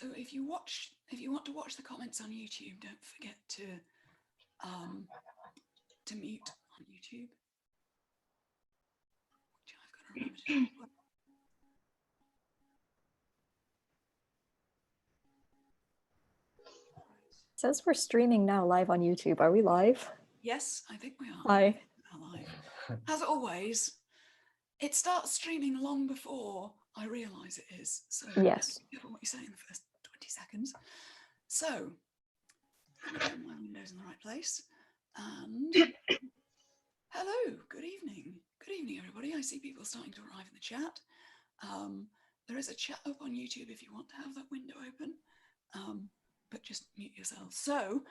So if you want to watch the comments on YouTube, don't forget to mute on YouTube. Which I've got to remember to do. It says we're streaming now live on YouTube. Are we live? Yes, I think we are. Hi. Live. As always, it starts streaming long before I realise it is. So yes, be careful what you say in the first 20 seconds. So let me get my windows in the right place. And hello, good evening. Good evening, everybody. I see people starting to arrive in the chat. There is a chat up on YouTube if you want to have that window open, but just mute yourself. So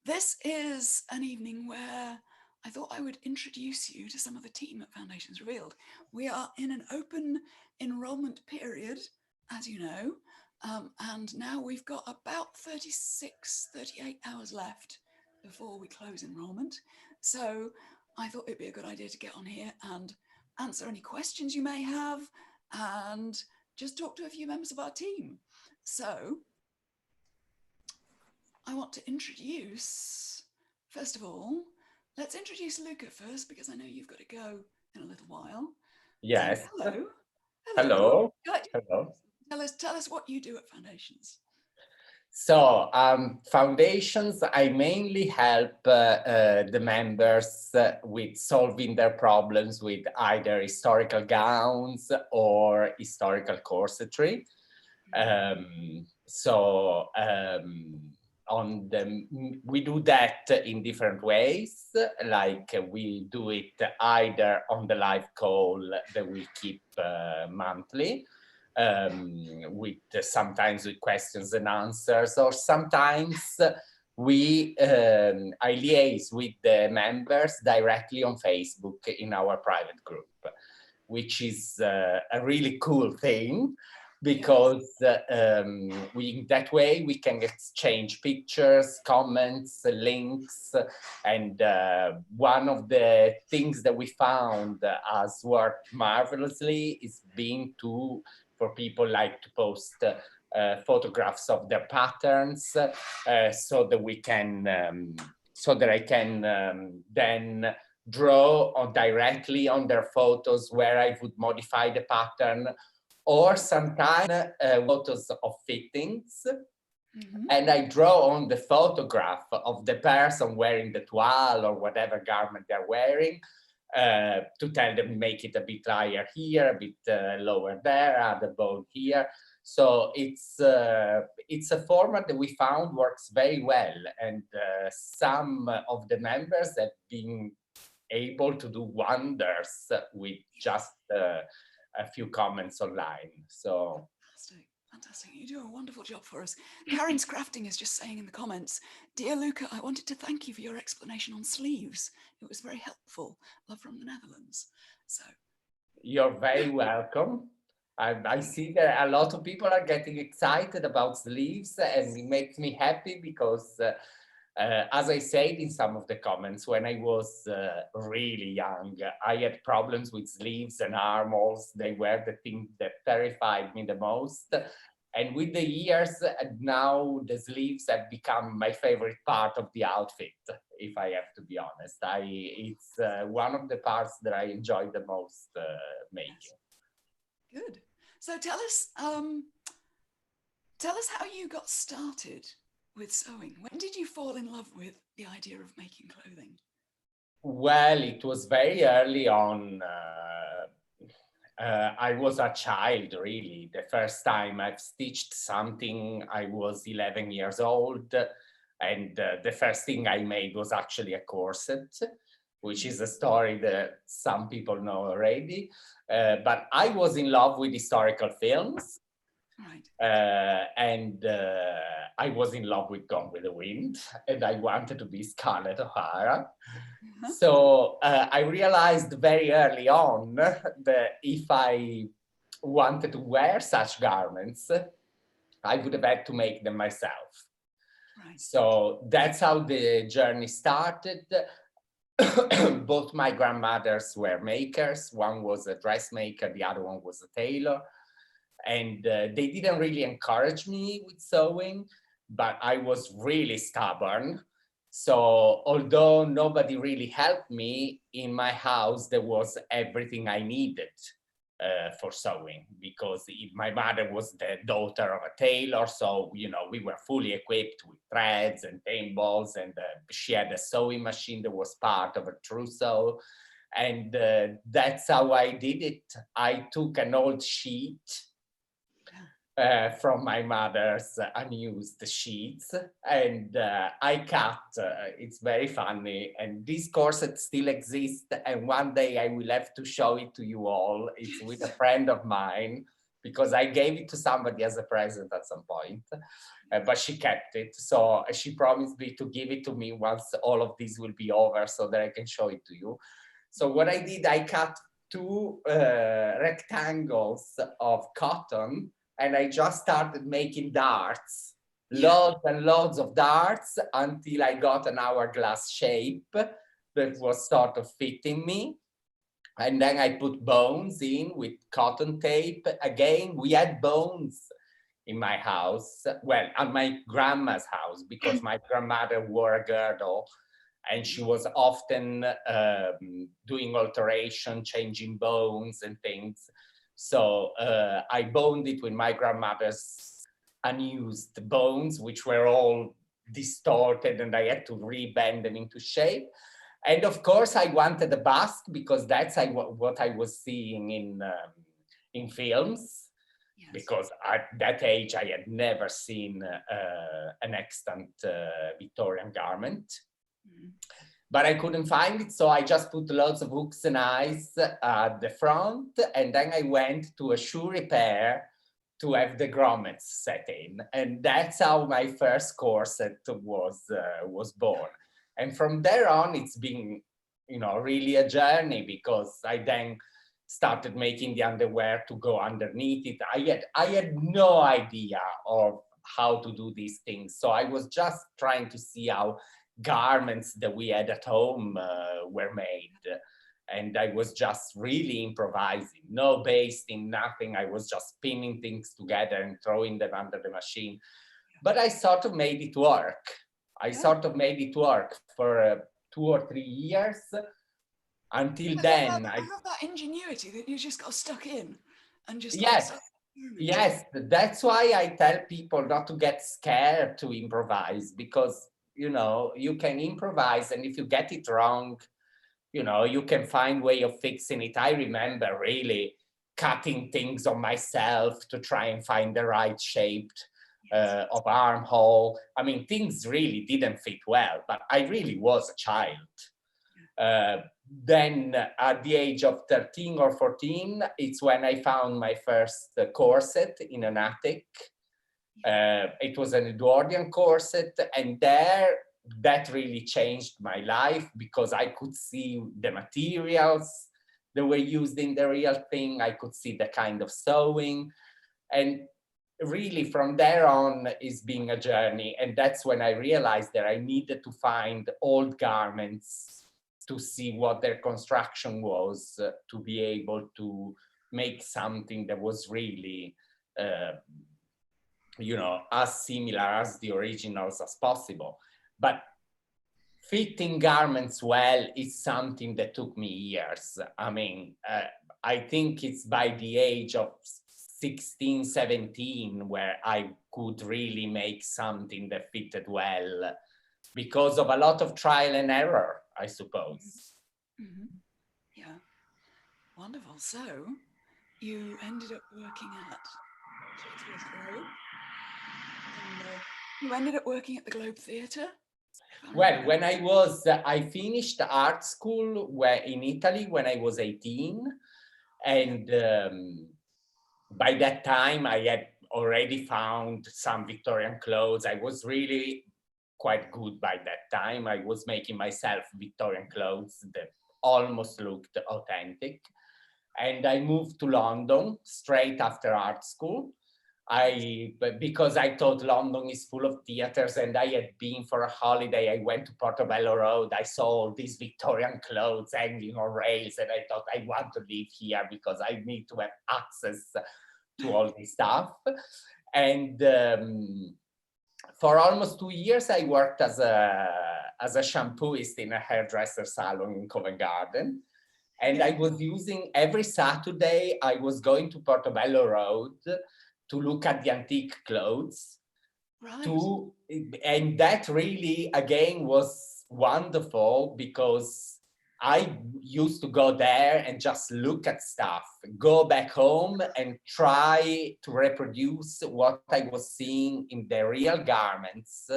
this is an evening where I thought I would introduce you to some of the team at Foundations Revealed. We are in an open enrollment period, as you know, and now we've got about 38 hours left before we close enrollment. So I thought it'd be a good idea to get on here and answer any questions you may have and just talk to a few members of our team. So I want to introduce, first of all, let's introduce Luca first, because I know you've got to go in a little while. Yes. So, hello. Hello. Hello. Tell us what you do at Foundations. So Foundations, I mainly help the members with solving their problems with either historical gowns or historical corsetry. We do that in different ways, like we do it either on the live call that we keep monthly, sometimes with questions and answers, or sometimes I liaise with the members directly on Facebook in our private group, which is a really cool thing, because in that way we can exchange pictures, comments, links, and one of the things that we found has worked marvelously is for people like to post photographs of their patterns, so that I can then draw directly on their photos where I would modify the pattern, or sometimes photos of fittings. And I draw on the photograph of the person wearing the toile or whatever garment they're wearing, to tell them, make it a bit higher here, a bit lower there, add a bone here. So it's a format that we found works very well, and some of the members have been able to do wonders with just a few comments online. So fantastic. You do a wonderful job for us. Karen's Crafting is just saying in the comments, "Dear Luca, I wanted to thank you for your explanation on sleeves. It was very helpful. Love from the Netherlands." So you're very welcome. I see that a lot of people are getting excited about sleeves, and it makes me happy because as I said in some of the comments, when I was really young, I had problems with sleeves and armholes. They were the thing that terrified me the most. And with the years, now the sleeves have become my favorite part of the outfit, if I have to be honest. It's one of the parts that I enjoy the most making. Good. So tell us how you got started with sewing. When did you fall in love with the idea of making clothing? Well, it was very early on. I was a child, really. The first time I've stitched something, I was 11 years old. And the first thing I made was actually a corset, which is a story that some people know already. But I was in love with historical films. Right. And I was in love with Gone with the Wind, and I wanted to be Scarlett O'Hara. So I realized very early on that if I wanted to wear such garments, I would have had to make them myself. Right. So that's how the journey started. Both my grandmothers were makers. One was a dressmaker, the other one was a tailor. And they didn't really encourage me with sewing, but I was really stubborn. So although nobody really helped me, in my house, there was everything I needed for sewing, because my mother was the daughter of a tailor. So, you know, we were fully equipped with threads and thimbles, and she had a sewing machine that was part of a trousseau. And that's how I did it. I took an old sheet from my mother's unused sheets, and I cut. It's very funny, and this corset still exists, and one day I will have to show it to you all. It's with a friend of mine, because I gave it to somebody as a present at some point, but she kept it. So she promised me to give it to me once all of this will be over, so that I can show it to you. So what I did, I cut two rectangles of cotton, and I just started making darts, loads and loads of darts, until I got an hourglass shape that was sort of fitting me. And then I put bones in with cotton tape. Again, we had bones in my house, well, at my grandma's house, because my grandmother wore a girdle, and she was often doing alteration, changing bones and things. So I boned it with my grandmother's unused bones, which were all distorted, and I had to rebend them into shape. And of course, I wanted a bust, because that's what I was seeing in films. Yes. Because at that age, I had never seen an extant Victorian garment. But I couldn't find it, so I just put lots of hooks and eyes at the front, and then I went to a shoe repair to have the grommets set in, and that's how my first corset was born. And from there on, it's been, you know, really a journey, because I then started making the underwear to go underneath it. I had no idea of how to do these things, so I was just trying to see how garments that we had at home were made, and I was just really improvising, no basting, nothing. I was just pinning things together and throwing them under the machine. But I sort of made it work. I sort of made it work for 2 or 3 years. Until then, I have that ingenuity that you just got stuck in and just yes, that's why I tell people not to get scared to improvise, because, you know, you can improvise, and if you get it wrong, you know, you can find way of fixing it. I remember really cutting things on myself to try and find the right shape of armhole. I mean, things really didn't fit well, but I really was a child. Then at the age of 13 or 14, it's when I found my first corset in an attic. It was an Edwardian corset, and that really changed my life, because I could see the materials that were used in the real thing. I could see the kind of sewing, and really from there on is being a journey. And that's when I realized that I needed to find old garments to see what their construction was, to be able to make something that was really you know, as similar as the originals as possible. But fitting garments well is something that took me years. I mean, I think it's by the age of 16, 17 where I could really make something that fitted well, because of a lot of trial and error, I suppose. Mm-hmm. Yeah, wonderful. So you ended up working at Globe. You ended up working at the Globe Theatre? Well, when I finished art school in Italy when I was 18. And by that time, I had already found some Victorian clothes. I was really quite good by that time. I was making myself Victorian clothes that almost looked authentic. And I moved to London straight after art school. Because I thought London is full of theaters, and I had been for a holiday. I went to Portobello Road. I saw all these Victorian clothes hanging on rails, and I thought I want to live here because I need to have access to all this stuff. And for almost 2 years, I worked as a shampooist in a hairdresser salon in Covent Garden. And I was using, every Saturday, I was going to Portobello Road to look at the antique clothes. Right. And that really, again, was wonderful, because I used to go there and just look at stuff, go back home and try to reproduce what I was seeing in the real garments,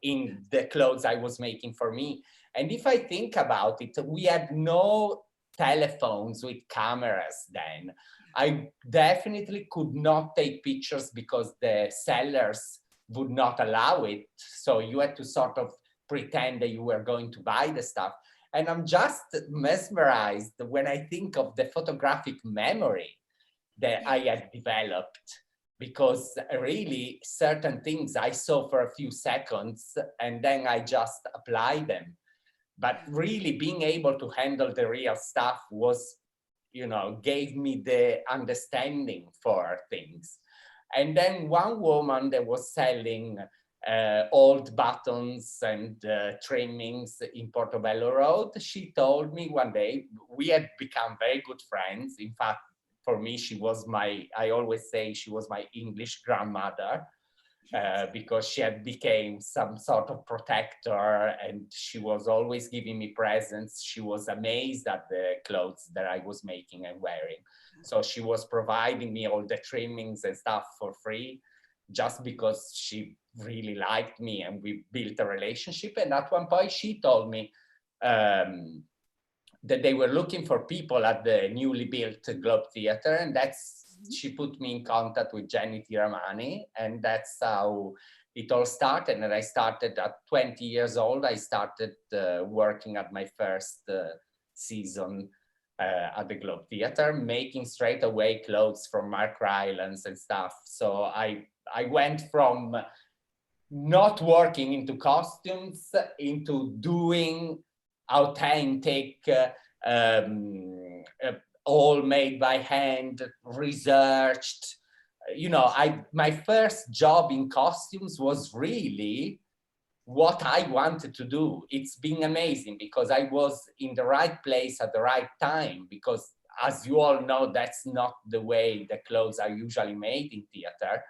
in the clothes I was making for me. And if I think about it, we had no telephones with cameras then. I definitely could not take pictures because the sellers would not allow it. So you had to sort of pretend that you were going to buy the stuff. And I'm just mesmerized when I think of the photographic memory that I had developed, because really certain things I saw for a few seconds and then I just applied them. But really being able to handle the real stuff was, you know, gave me the understanding for things. And then one woman that was selling old buttons and trimmings in Portobello Road, she told me one day, we had become very good friends. In fact, for me, she was I always say she was my English grandmother. Because she had became some sort of protector, and she was always giving me presents. She was amazed at the clothes that I was making and wearing. So she was providing me all the trimmings and stuff for free, just because she really liked me and we built a relationship. And at one point she told me that they were looking for people at the newly built Globe Theatre, and she put me in contact with Jenny Tiramani, and that's how it all started. And I started at 20 years old. I started working at my first season at the Globe Theatre, making straight away clothes from Mark Rylance and stuff. So I went from not working into costumes into doing authentic, all made by hand, researched. You know, my first job in costumes was really what I wanted to do. It's been amazing because I was in the right place at the right time, because as you all know, that's not the way the clothes are usually made in theater.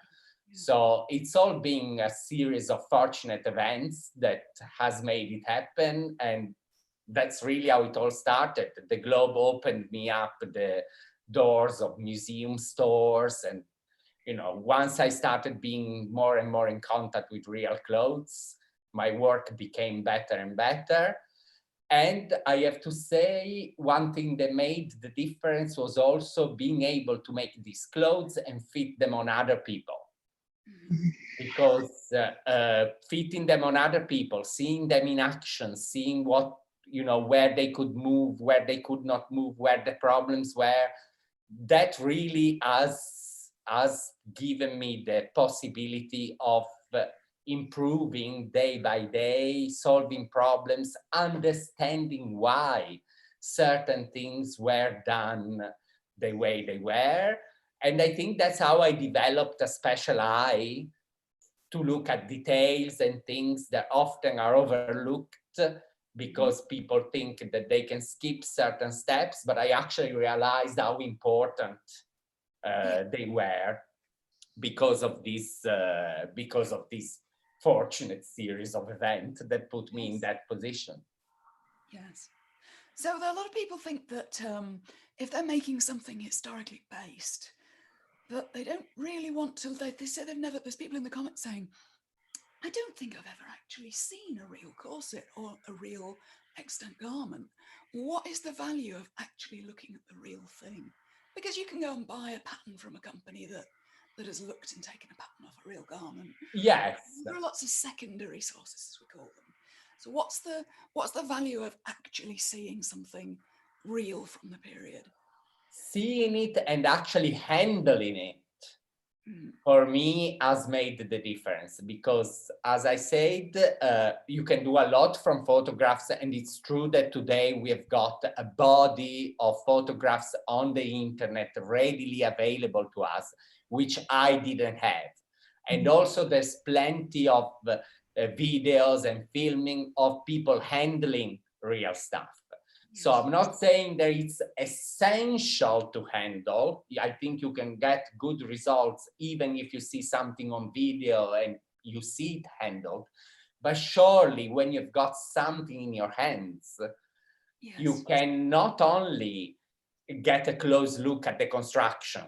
So it's all been a series of fortunate events that has made it happen. And that's really how it all started. The Globe opened me up the doors of museum stores. And, you know, once I started being more and more in contact with real clothes, my work became better and better. And I have to say, one thing that made the difference was also being able to make these clothes and fit them on other people. Because fitting them on other people, seeing them in action, seeing what, you know, where they could move, where they could not move, where the problems were, that really has given me the possibility of improving day by day, solving problems, understanding why certain things were done the way they were. And I think that's how I developed a special eye to look at details and things that often are overlooked because people think that they can skip certain steps, but I actually realized how important they were because of this fortunate series of events that put me in that position. Yes. So a lot of people think that if they're making something historically based, that they don't really want to, they say they've never, there's people in the comments saying, I don't think I've ever actually seen a real corset or a real extant garment. What is the value of actually looking at the real thing? Because you can go and buy a pattern from a company that has looked and taken a pattern off a real garment. Yes. There are lots of secondary sources, as we call them. So what's the value of actually seeing something real from the period? Seeing it and actually handling it, for me, has made the difference, because as I said, you can do a lot from photographs, and it's true that today we have got a body of photographs on the internet readily available to us. which I didn't have. And also there's plenty of videos and filming of people handling real stuff. So I'm not saying that it's essential to handle. I think you can get good results even if you see something on video and you see it handled. But surely when you've got something in your hands, you can not only get a close look at the construction.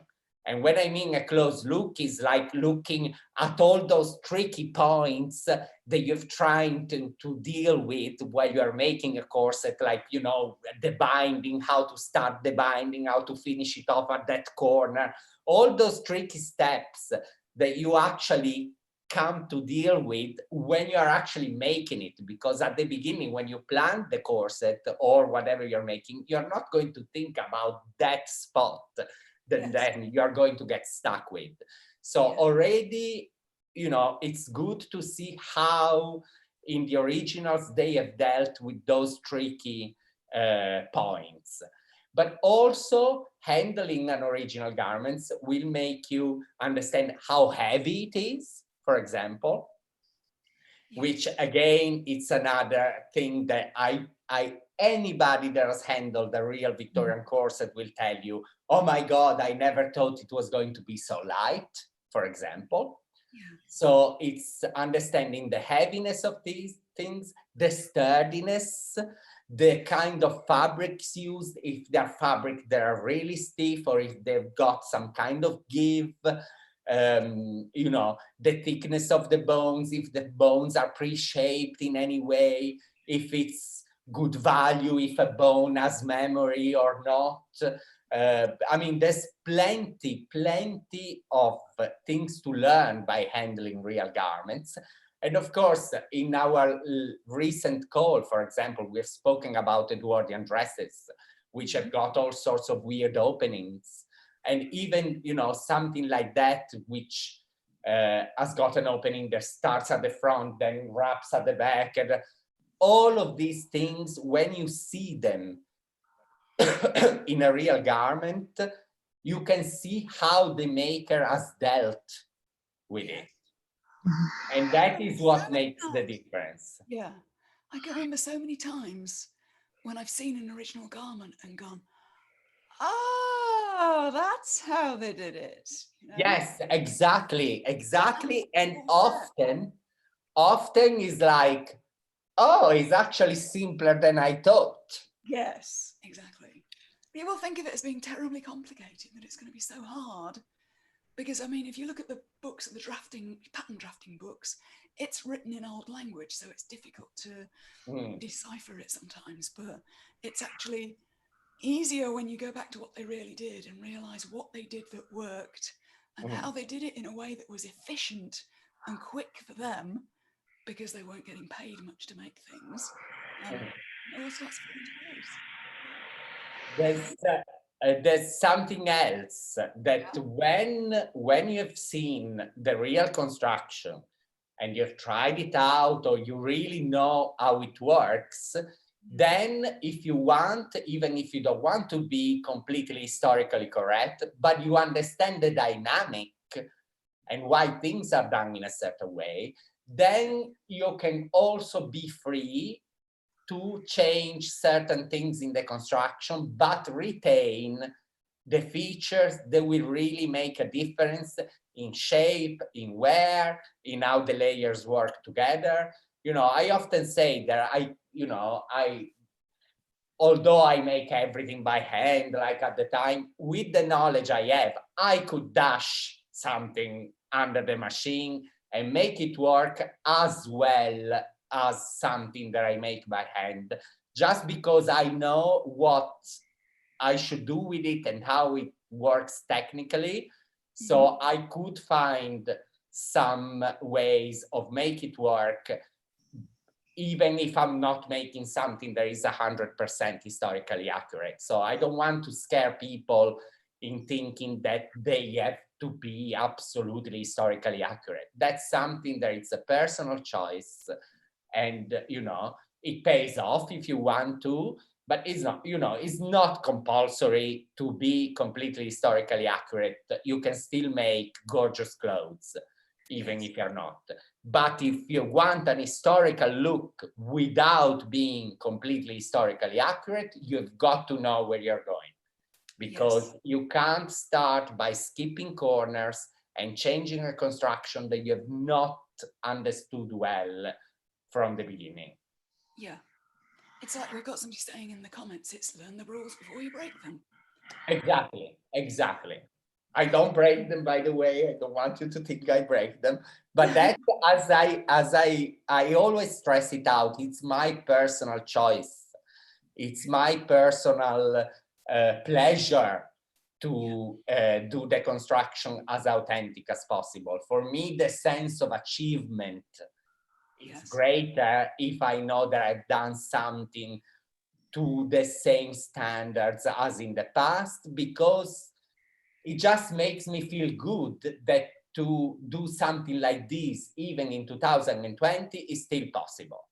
And when I mean a close look is like looking at all those tricky points that you're trying to deal with while you are making a corset, like, you know, the binding, how to start the binding, how to finish it off at that corner, all those tricky steps that you actually come to deal with when you are actually making it. Because at the beginning, when you plan the corset or whatever you're making, you're not going to think about that spot that then you're going to get stuck with. So already, you know, it's good to see how in the originals they have dealt with those tricky points. But also handling an original garments will make you understand how heavy it is, for example, which again, it's another thing that anybody that has handled the real Victorian corset will tell you, oh my God, I never thought it was going to be so light, for example. So it's understanding the heaviness of these things, the sturdiness, the kind of fabrics used, if they're fabric that are really stiff or if they've got some kind of give, you know, the thickness of the bones, if the bones are pre-shaped in any way, if it's good value, if a bone has memory or not. I mean, there's plenty of things to learn by handling real garments. And of course, in our recent call, for example, we've spoken about Edwardian dresses, which have got all sorts of weird openings. And even, you know, something like that, which has got an opening that starts at the front, then wraps at the back. And all of these things, when you see them in a real garment, you can see how the maker has dealt with it. And that is what makes the difference. Yeah, I can remember so many times when I've seen an original garment and gone, oh, that's how they did it. You know? Yes, exactly. And often is like, oh, it's actually simpler than I thought. Yes, exactly. People think of it as being terribly complicated, that it's going to be so hard. Because, I mean, if you look at the books, the pattern drafting books, it's written in old language, so it's difficult to decipher it sometimes. But it's actually easier when you go back to what they really did and realize what they did that worked and how they did it in a way that was efficient and quick for them, because they weren't getting paid much to make things. It all starts falling into place. There's something else that when you've seen the real construction and you've tried it out or you really know how it works, then if you want, even if you don't want to be completely historically correct, but you understand the dynamic and why things are done in a certain way, then you can also be free to change certain things in the construction, but retain the features that will really make a difference in shape, in wear, in how the layers work together. You know, I often say that although I make everything by hand, like at the time, with the knowledge I have, I could dash something under the machine and make it work as well as something that I make by hand, just because I know what I should do with it and how it works technically. So I could find some ways of make it work, even if I'm not making something that is 100% historically accurate. So I don't want to scare people in thinking that they have to be absolutely historically accurate. That's something that it's a personal choice. And, you know, it pays off if you want to, but it's not, you know, it's not compulsory to be completely historically accurate. You can still make gorgeous clothes, even Yes. if you're not. But if you want an historical look without being completely historically accurate, you've got to know where you're going, because Yes. you can't start by skipping corners and changing a construction that you have not understood well from the beginning. Yeah. It's like we've got somebody saying in the comments, it's learn the rules before you break them. Exactly, exactly. I don't break them, by the way. I don't want you to think I break them. But that, as I always stress it out, it's my personal choice. It's my personal pleasure to do the construction as authentic as possible. For me, the sense of achievement is Yes. greater if I know that I've done something to the same standards as in the past, because it just makes me feel good that to do something like this, even in 2020, is still possible.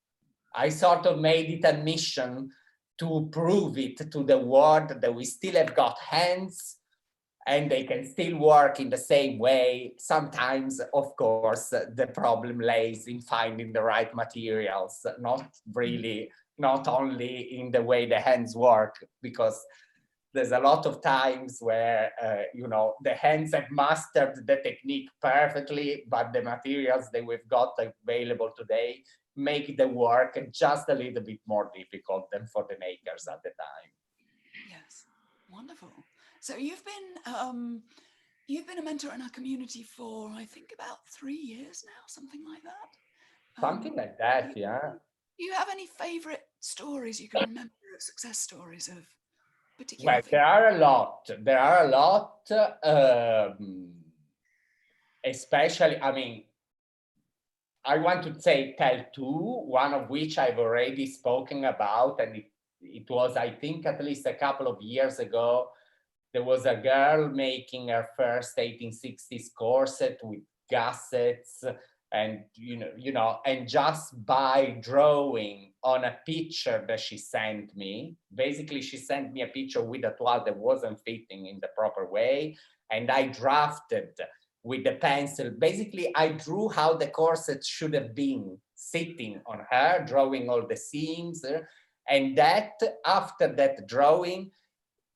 I sort of made it a mission to prove it to the world that we still have got hands and they can still work in the same way. Sometimes, of course, the problem lays in finding the right materials, not only in the way the hands work, because there's a lot of times where, you know, the hands have mastered the technique perfectly, but the materials that we've got available today make the work just a little bit more difficult than for the makers at the time. Yes. Wonderful. So you've been a mentor in our community for, I think, about 3 years now, something like that. Something like that, yeah. Do you have any favorite stories you can remember, success stories of particular Well, things? there are a lot. There are a lot, especially, I mean, I want to tell two, one of which I've already spoken about, and it was, I think, at least a couple of years ago. There was a girl making her first 1860s corset with gussets, and and just by drawing on a picture that she sent me, basically she sent me a picture with a toile that wasn't fitting in the proper way, and I drafted with the pencil. Basically, I drew how the corset should have been sitting on her, drawing all the seams, and that after that drawing,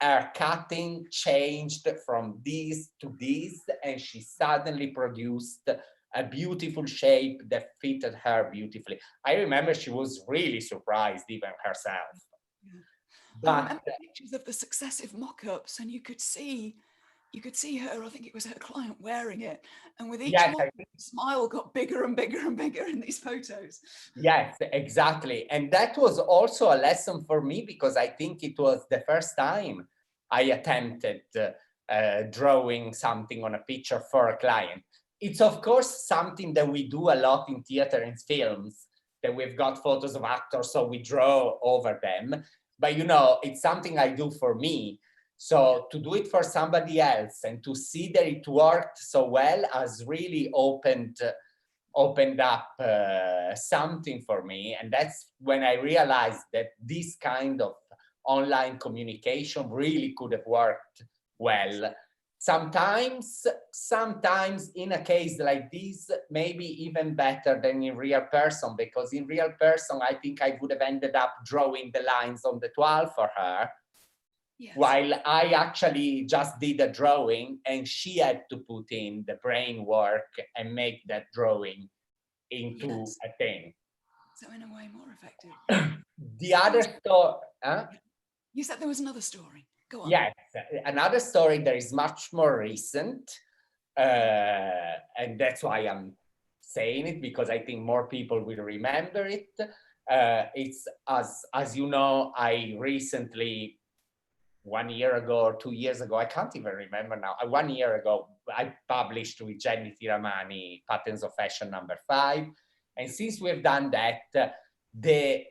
her cutting changed from this to this, and she suddenly produced a beautiful shape that fitted her beautifully. I remember she was really surprised, even herself. Yeah. I But remember pictures of the successive mock-ups, and you could see her, I think it was her client, wearing it, and with each yes, mock, the smile got bigger and bigger and bigger in these photos. yes, exactly. And that was also a lesson for me, because I think it was the first time I attempted drawing something on a picture for a client. It's, of course, something that we do a lot in theater and films, that we've got photos of actors, so we draw over them. But, it's something I do for me. So to do it for somebody else and to see that it worked so well has really opened up something for me. And that's when I realized that this kind of online communication really could have worked well. Sometimes in a case like this, maybe even better than in real person, because in real person, I think I would have ended up drawing the lines on the toile for her. Yes. While I actually just did a drawing, and she had to put in the brain work and make that drawing into Yes. a thing. So in a way, more effective. The other story, You said there was another story. Go on. yes, another story that is much more recent, and that's why I'm saying it, because I think more people will remember it. It's as you know, I recently, 1 year ago or 2 years ago, I can't even remember now. 1 year ago, I published with Jenny Tiramani Patterns of Fashion #5. And since we've done that, the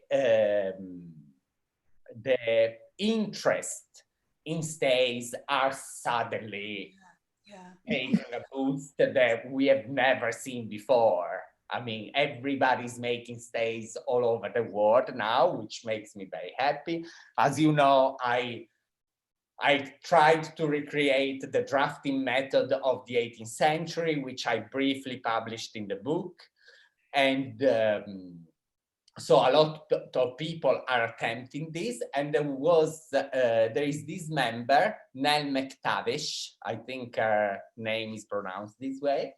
interest in stays are suddenly taking a boost that we have never seen before. I mean, everybody's making stays all over the world now, which makes me very happy. As you know, I tried to recreate the drafting method of the 18th century, which I briefly published in the book. And so a lot of people are attempting this. And there is this member, Nell McTavish, I think her name is pronounced this way,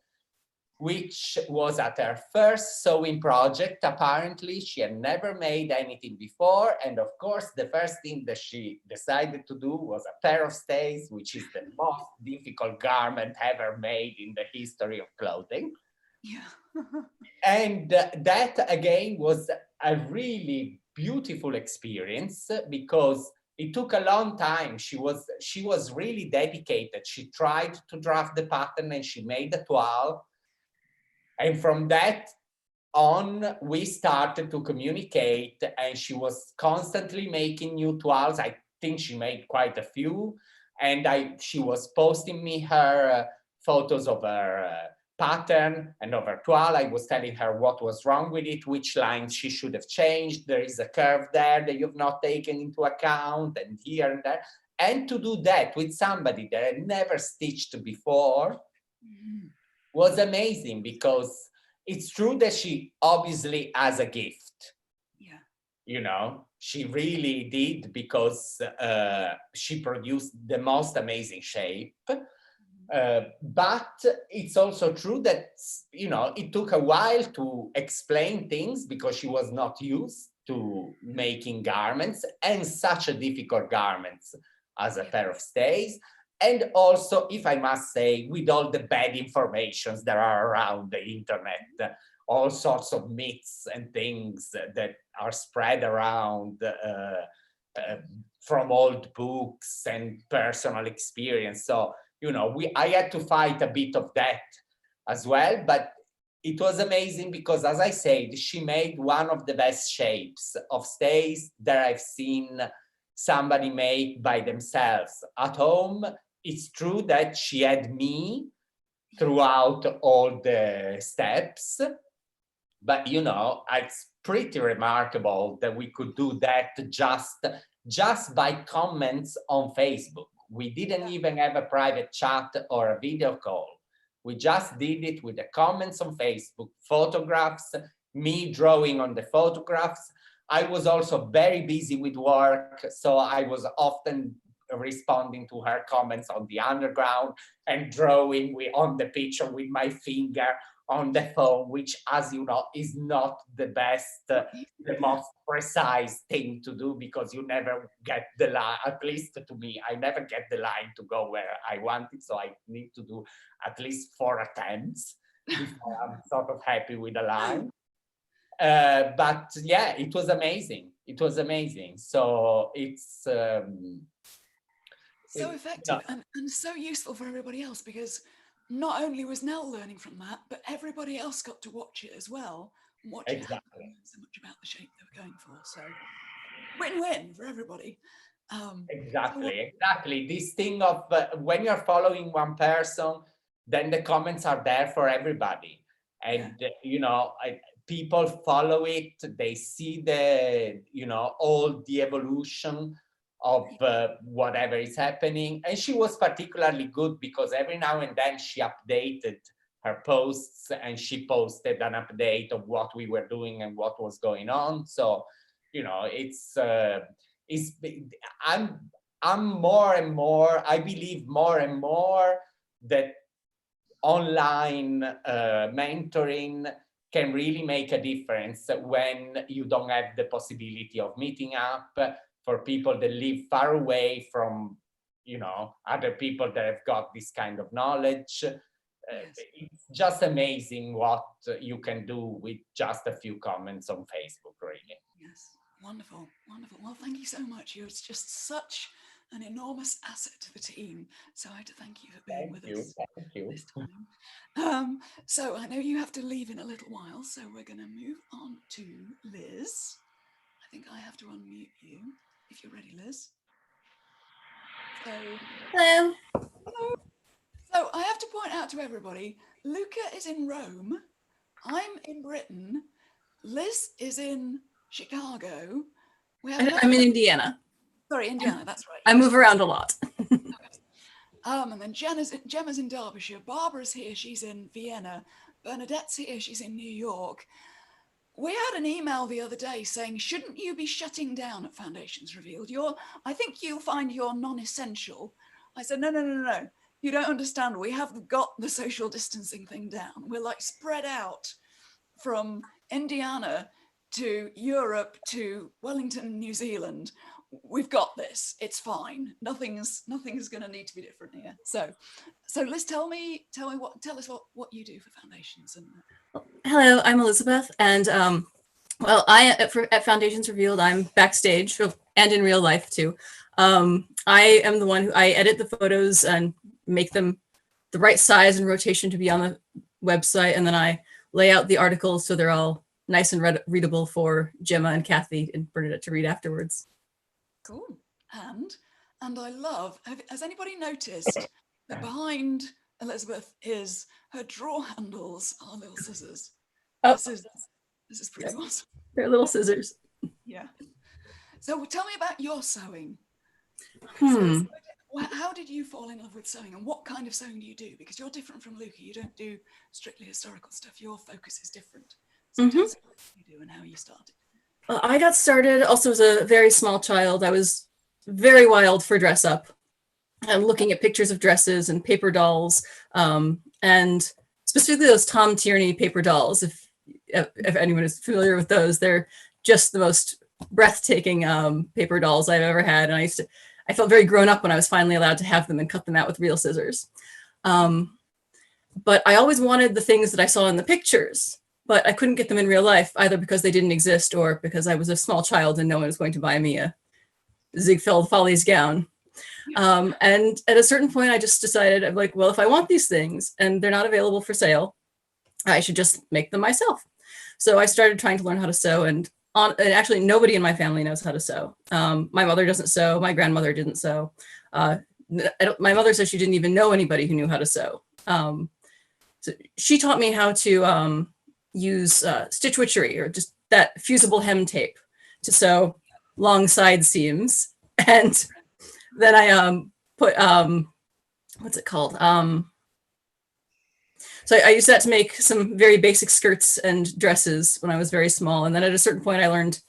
which was at her first sewing project. Apparently, she had never made anything before. And of course, the first thing that she decided to do was a pair of stays, which is the most difficult garment ever made in the history of clothing. Yeah. And that, again, was a really beautiful experience because it took a long time. She was really dedicated. She tried to draft the pattern and she made the toile. And from that on, we started to communicate, and she was constantly making new toiles. I think she made quite a few. And she was posting me her photos of her pattern and of her toile. I was telling her what was wrong with it, which lines she should have changed. There is a curve there that you've not taken into account, and here and there. And to do that with somebody that had never stitched before, was amazing, because it's true that she obviously has a gift. Yeah. You know, she really did, because she produced the most amazing shape. But it's also true that, you know, it took a while to explain things because she was not used to making garments, and such a difficult garments as a pair of stays. And also, if I must say, with all the bad informations that are around the internet, all sorts of myths and things that are spread around from old books and personal experience. So, you know, I had to fight a bit of that as well, but it was amazing because, as I said, she made one of the best shapes of stays that I've seen somebody make by themselves at home. It's true that she had me throughout all the steps, but, you know, it's pretty remarkable that we could do that just by comments on Facebook. We didn't even have a private chat or a video call. We just did it with the comments on Facebook, photographs, me drawing on the photographs. I was also very busy with work, so I was often responding to her comments on the underground and drawing on the picture with my finger on the phone, which, as you know, is not the best, the most precise thing to do, because you never get the line. At least to me, I never get the line to go where I want it. So I need to do at least 4 attempts before I'm sort of happy with the line. But yeah, it was amazing. It was amazing. So it's so effective and so useful for everybody else, because not only was Nell learning from that, but everybody else got to watch it as well. And watch it happen and learn so much about the shape they were going for. So win-win for everybody. Exactly. This thing of when you're following one person, then the comments are there for everybody. And, you know, people follow it. They see the, you know, all the evolution of whatever is happening. And she was particularly good because every now and then she updated her posts, and she posted an update of what we were doing and what was going on. So, you know, I'm more and more, I believe more and more that online mentoring can really make a difference when you don't have the possibility of meeting up, for people that live far away from, you know, other people that have got this kind of knowledge. It's just amazing what you can do with just a few comments on Facebook, really. Yes, wonderful. Well, thank you so much. You're just such an enormous asset to the team. So I have to thank you for being with us this time. So I know you have to leave in a little while, so we're going to move on to Liz. I think I have to unmute you if you're ready, Liz. So, hello. So I have to point out to everybody, Luca is in Rome I'm in Britain. Liz is in Chicago. I'm in Indiana. Sorry, Indiana, that's right. I move around a lot. And then Gemma's in Derbyshire. Barbara's here, she's in Vienna. Bernadette's here, she's in New York. We had an email the other day saying, shouldn't you be shutting down at Foundations Revealed? I think you'll find you're non-essential. I said, no. You don't understand. We have got the social distancing thing down. We're like spread out from Indiana to Europe to Wellington, New Zealand. We've got this. It's fine. Nothing's going to need to be different here. So Liz, tell us what you do for Foundations. And Hello, I'm Elizabeth, and at Foundations Revealed, I'm backstage and in real life too. I am the one who I edit the photos and make them the right size and rotation to be on the website, and then I lay out the articles so they're all nice and readable for Gemma and Cathy and Bernadette to read afterwards. Cool. And I love, has anybody noticed that behind Elizabeth is her drawer handles are little scissors? Oh. This is pretty awesome. They're little scissors. Yeah. So tell me about your sewing. How did you fall in love with sewing, and what kind of sewing do you do? Because you're different from Luca. You don't do strictly historical stuff. Your focus is different. So tell us what you do and how you started. Well, I got started also as a very small child. I was very wild for dress up and looking at pictures of dresses and paper dolls, and specifically those Tom Tierney paper dolls. If anyone is familiar with those, they're just the most breathtaking paper dolls I've ever had. And I felt very grown up when I was finally allowed to have them and cut them out with real scissors. But I always wanted the things that I saw in the pictures, but I couldn't get them in real life, either because they didn't exist or because I was a small child and no one was going to buy me a Ziegfeld Follies gown. And at a certain point, I just decided, I'm like, well, if I want these things and they're not available for sale, I should just make them myself. So I started trying to learn how to sew, and actually nobody in my family knows how to sew. My mother doesn't sew. My grandmother didn't sew. My mother says she didn't even know anybody who knew how to sew. So she taught me how to use stitch witchery, or just that fusible hem tape, to sew long side seams. And then I put, what's it called? So I used that to make some very basic skirts and dresses when I was very small. And then at a certain point, I learned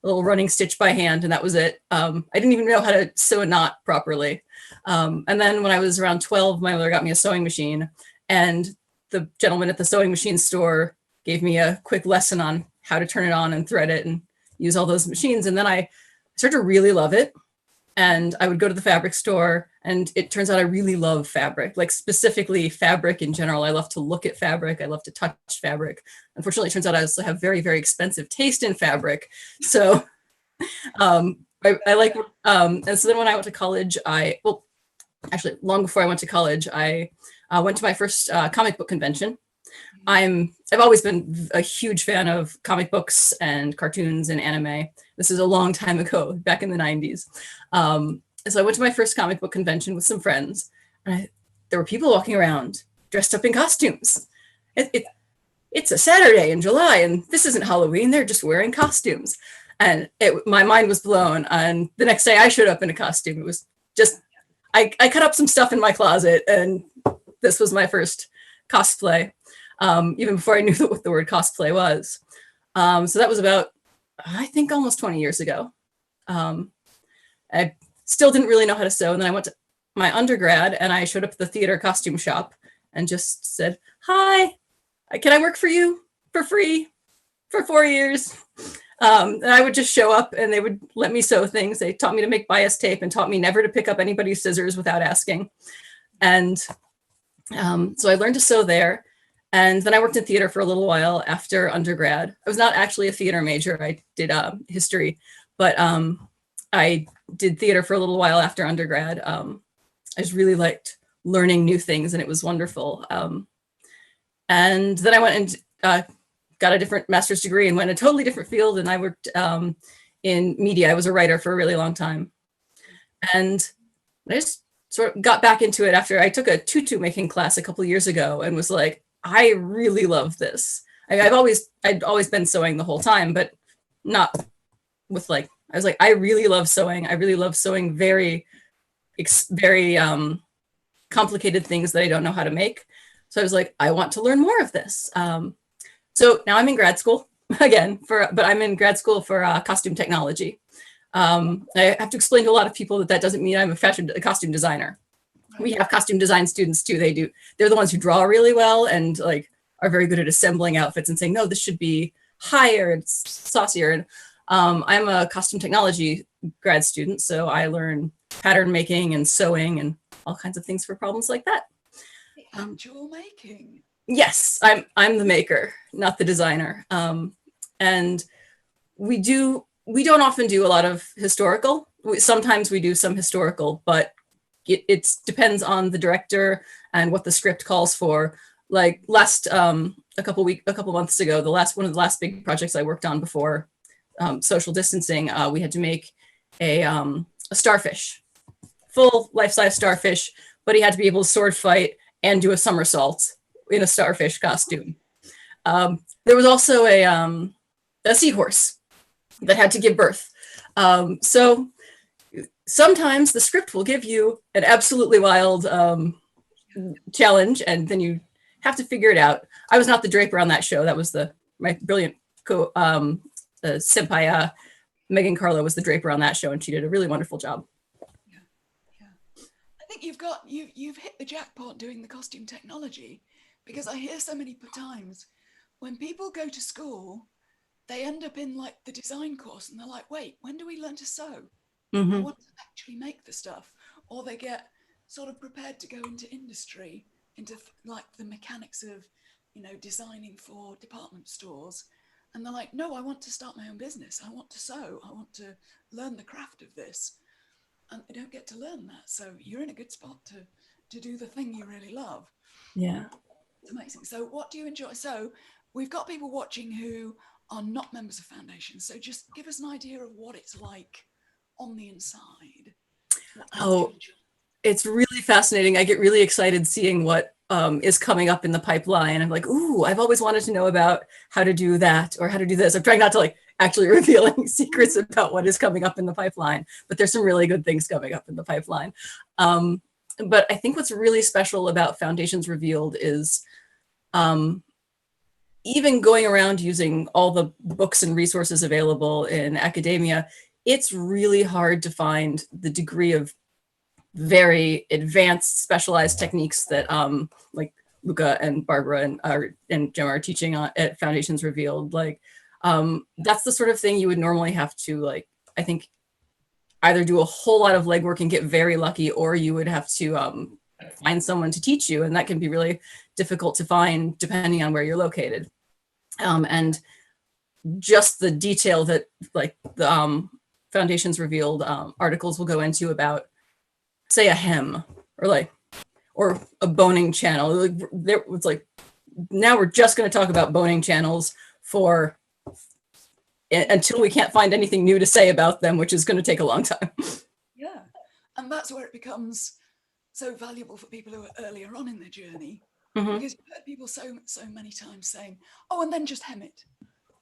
a little running stitch by hand, and that was it. I didn't even know how to sew a knot properly. And then when I was around 12, my mother got me a sewing machine, and the gentleman at the sewing machine store gave me a quick lesson on how to turn it on and thread it and use all those machines. And then I started to really love it. And I would go to the fabric store, and it turns out I really love fabric, like specifically fabric in general. I love to look at fabric. I love to touch fabric. Unfortunately, it turns out I also have very, very expensive taste in fabric. So I like, and so then when I went to college, long before I went to college, I went to my first comic book convention. I've always been a huge fan of comic books and cartoons and anime. This is a long time ago, back in the 90s. So I went to my first comic book convention with some friends, and there were people walking around dressed up in costumes. It's a Saturday in July, and this isn't Halloween. They're just wearing costumes. And my mind was blown. And the next day I showed up in a costume. It was just, I cut up some stuff in my closet, and this was my first cosplay. Even before I knew what the word cosplay was. So that was about, I think, almost 20 years ago. I still didn't really know how to sew. And then I went to my undergrad, and I showed up at the theater costume shop and just said, hi, can I work for you for free for 4 years? And I would just show up, and they would let me sew things. They taught me to make bias tape and taught me never to pick up anybody's scissors without asking. And so I learned to sew there. And then I worked in theater for a little while after undergrad. I was not actually a theater major. I did history, but I did theater for a little while after undergrad. I just really liked learning new things, and it was wonderful. And then I went and got a different master's degree and went in a totally different field. And I worked in media. I was a writer for a really long time. And I just sort of got back into it after I took a tutu making class a couple of years ago and was like, I really love this. I'd always been sewing the whole time, but not with like, I was like, I really love sewing. I really love sewing very complicated things that I don't know how to make. So I was like, I want to learn more of this. So now I'm in grad school again but I'm in grad school for costume technology. I have to explain to a lot of people that doesn't mean I'm a costume designer. We have costume design students too. They're the ones who draw really well and like are very good at assembling outfits and saying, no, this should be higher, it's saucier. And I'm a costume technology grad student, so I learn pattern making and sewing and all kinds of things for problems like that. The actual making. Yes, I'm the maker, not the designer. And we don't often do a lot of historical. Sometimes we do some historical, but it depends on the director and what the script calls for. Like a couple months ago, one of the last big projects I worked on before social distancing, we had to make a starfish, full life-size starfish, but he had to be able to sword fight and do a somersault in a starfish costume. There was also a seahorse that had to give birth. So sometimes the script will give you an absolutely wild challenge, and then you have to figure it out. I was not the draper on that show. That was my brilliant senpai, Megan Carlo was the draper on that show, and she did a really wonderful job. Yeah. I think you've hit the jackpot doing the costume technology, because I hear so many times when people go to school, they end up in like the design course and they're like, wait, when do we learn to sew? Mm-hmm. I want to actually make the stuff. Or they get sort of prepared to go into industry, into like the mechanics of, designing for department stores. And they're like, no, I want to start my own business. I want to sew. I want to learn the craft of this. And they don't get to learn that. So you're in a good spot to do the thing you really love. Yeah. It's amazing. So what do you enjoy? So we've got people watching who are not members of Foundation. So just give us an idea of what it's like on the inside. Oh, it's really fascinating. I get really excited seeing what is coming up in the pipeline. I'm like, ooh, I've always wanted to know about how to do that or how to do this. I'm trying not to like actually reveal any secrets about what is coming up in the pipeline, but there's some really good things coming up in the pipeline. But I think what's really special about Foundations Revealed is even going around using all the books and resources available in academia, it's really hard to find the degree of very advanced specialized techniques that like Luca and Barbara and Gemma are teaching at Foundations Revealed. Like that's the sort of thing you would normally have to, like, I think either do a whole lot of legwork and get very lucky, or you would have to find someone to teach you. And that can be really difficult to find depending on where you're located. And just the detail that like the Foundations Revealed articles will go into about, say, a hem or a boning channel. Like, there was like, now we're just going to talk about boning channels until we can't find anything new to say about them, which is going to take a long time. Yeah, and that's where it becomes so valuable for people who are earlier on in their journey, because you've heard people so many times saying, "Oh, and then just hem it."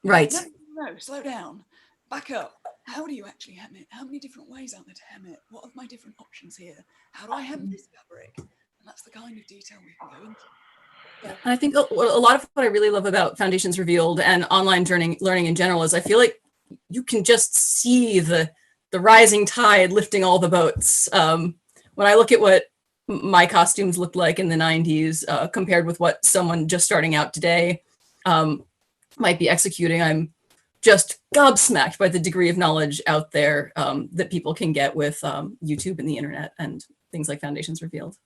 Right. No, slow down, back up. How do you actually hem it? How many different ways are there to hem it? What are my different options here? How do I hem this fabric? And that's the kind of detail we can go into. And I think a lot of what I really love about Foundations Revealed and online learning in general is I feel like you can just see the rising tide lifting all the boats. When I look at what my costumes looked like in the 90s compared with what someone just starting out today might be executing, I'm just gobsmacked by the degree of knowledge out there that people can get with YouTube and the internet and things like Foundations Revealed.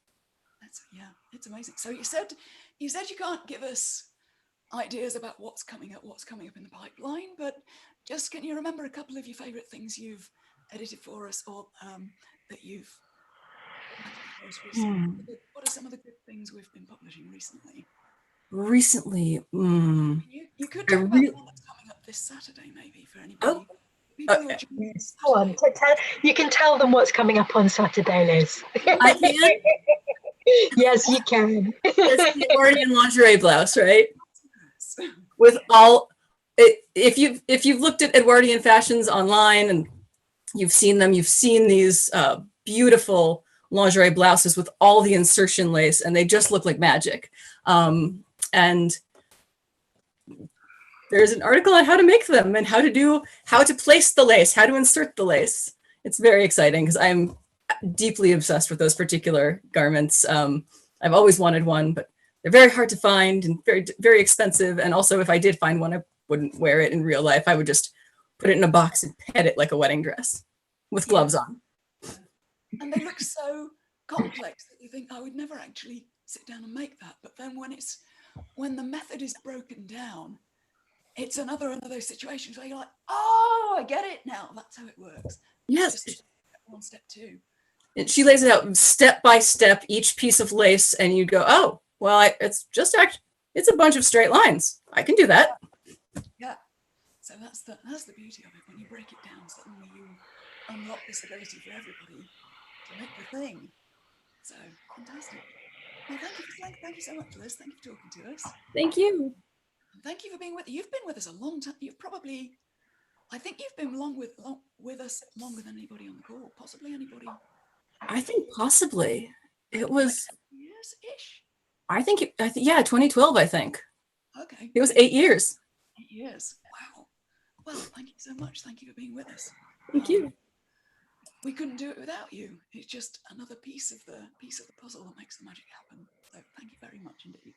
It's amazing. So you said you can't give us ideas about what's coming up in the pipeline, but just can you remember a couple of your favorite things you've edited for us, or that you've What are some of the good things we've been publishing recently? You could talk about the one that's coming up this Saturday, maybe, for anybody. Yes, go on. You can tell them what's coming up on Saturday, Liz. I can? Yes, you can. It's the Orient lingerie blouse, right? with all if you've looked at Edwardian fashions online and you've seen them, you've seen these beautiful lingerie blouses with all the insertion lace, and they just look like magic. And there's an article on how to make them and how to place the lace, how to insert the lace. It's very exciting because I'm deeply obsessed with those particular garments. I've always wanted one, but they're very hard to find and very, very expensive. And also, if I did find one, I wouldn't wear it in real life. I would just put it in a box and pet it like a wedding dress with gloves on. And they look so complex that you think, I would never actually sit down and make that. But then when the method is broken down, it's another one of those situations where you're like, oh, I get it now. That's how it works. Yes. Just step one, step two. And she lays it out step by step, each piece of lace, and you go, oh, well, it's a bunch of straight lines. I can do that. Yeah. So that's the beauty of it. When you break it down, suddenly you unlock this ability for everybody to make the thing. So fantastic. Well, thank you so much, Liz. Thank you for talking to us. Thank you. And thank you for being with us. You've been with us a long time. I think you've been with us longer than anybody on the call. Possibly anybody. I think possibly it was years-ish. Yeah, 2012. I think. Okay. It was 8 years. 8 years. Wow. Well, thank you so much. Thank you for being with us. Thank you. We couldn't do it without you. It's just another piece of the puzzle that makes the magic happen. So thank you very much indeed.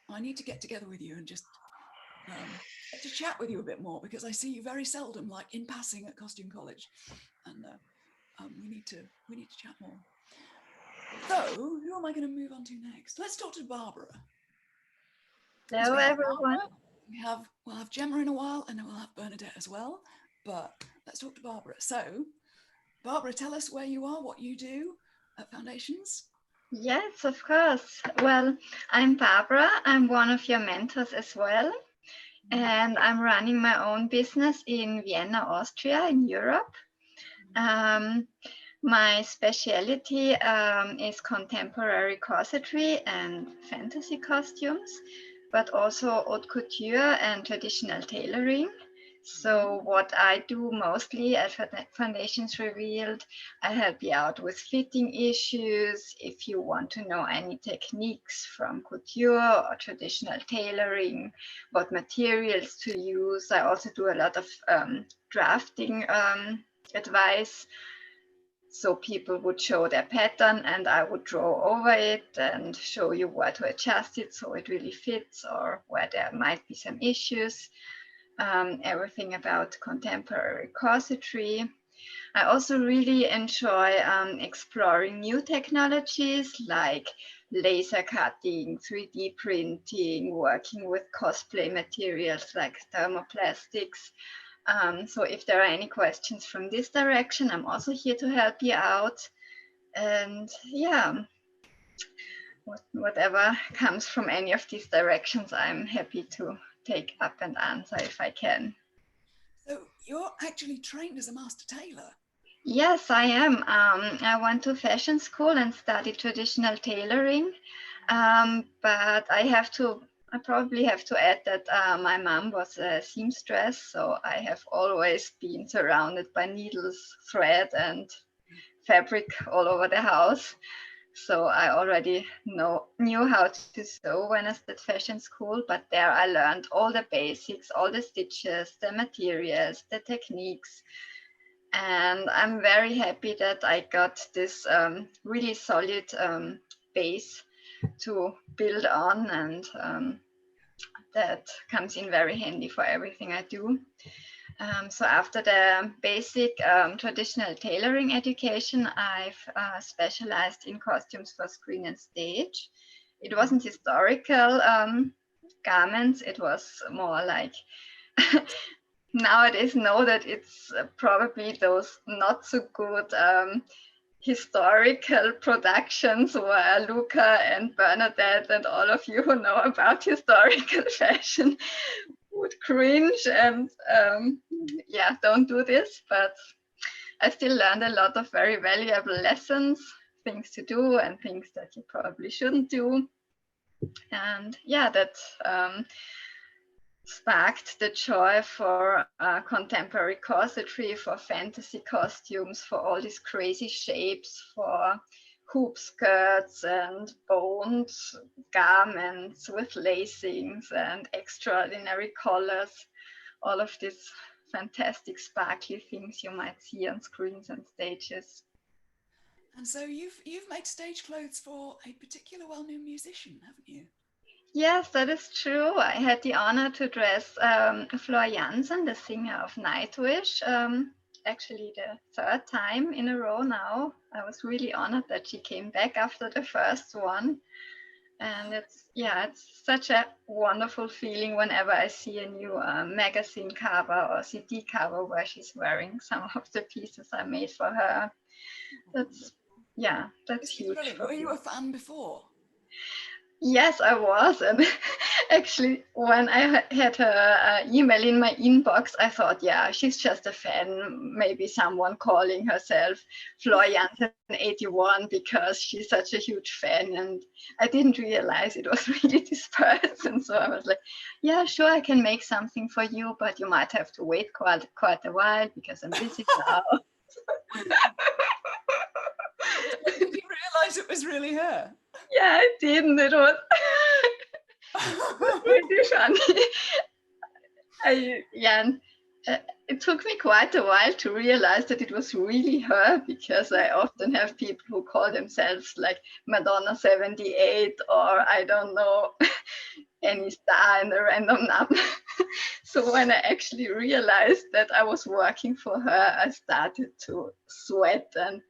I need to get together with you and just get to chat with you a bit more, because I see you very seldom, like in passing at Costume College, and we need to chat more. So who am I going to move on to next? Let's talk to Barbara. Hello, everyone. We'll have Gemma in a while, and then we'll have Bernadette as well. But let's talk to Barbara. So, Barbara, tell us where you are, what you do at Foundations. Yes, of course. Well, I'm Barbara. I'm one of your mentors as well. And I'm running my own business in Vienna, Austria, in Europe. My specialty is contemporary corsetry and fantasy costumes, but also haute couture and traditional tailoring. So what I do mostly at Foundations Revealed, I help you out with fitting issues. If you want to know any techniques from couture or traditional tailoring, what materials to use. I also do a lot of drafting advice. So people would show their pattern and I would draw over it and show you where to adjust it so it really fits, or where there might be some issues. Everything about contemporary corsetry. I also really enjoy exploring new technologies like laser cutting, 3D printing, working with cosplay materials like thermoplastics. So if there are any questions from this direction, I'm also here to help you out. And yeah, whatever comes from any of these directions, I'm happy to take up and answer if I can. So you're actually trained as a master tailor? Yes, I am. I went to fashion school and studied traditional tailoring, but I probably have to add that my mom was a seamstress, so I have always been surrounded by needles, thread, and fabric all over the house. So I already knew how to sew when I started fashion school, but there I learned all the basics, all the stitches, the materials, the techniques. And I'm very happy that I got this really solid base to build on, and that comes in very handy for everything I do. So after the basic traditional tailoring education, I've specialized in costumes for screen and stage. It wasn't historical garments, it was more like nowadays know that it's probably those not so good historical productions where Luca and Bernadette and all of you who know about historical fashion would cringe and yeah, don't do this. But I still learned a lot of very valuable lessons, things to do and things that you probably shouldn't do. And yeah, that sparked the joy for contemporary corsetry, for fantasy costumes, for all these crazy shapes, for hoop skirts and boned garments with lacings and extraordinary colors, all of these fantastic sparkly things you might see on screens and stages. And so you've made stage clothes for a particular well-known musician, haven't you? Yes, that is true. I had the honor to dress Floor Jansen, the singer of Nightwish, actually the third time in a row now. I was really honored that she came back after the first one. And it's such a wonderful feeling whenever I see a new magazine cover or CD cover where she's wearing some of the pieces I made for her. That's It's huge. brilliant. Were you a fan before? Yes, I was. And actually, when I had her email in my inbox, I thought, yeah, she's just a fan. Maybe someone calling herself Floor Jansen 81 because she's such a huge fan. And I didn't realize it was really this person. So I was like, yeah, sure, I can make something for you, but you might have to wait quite a while because I'm busy now. Did you realise it was really her? Yeah, I didn't. It was pretty funny. It took me quite a while to realize that it was really her, because I often have people who call themselves like Madonna 78 or I don't know, any star in a random number. So when I actually realized that I was working for her, I started to sweat. And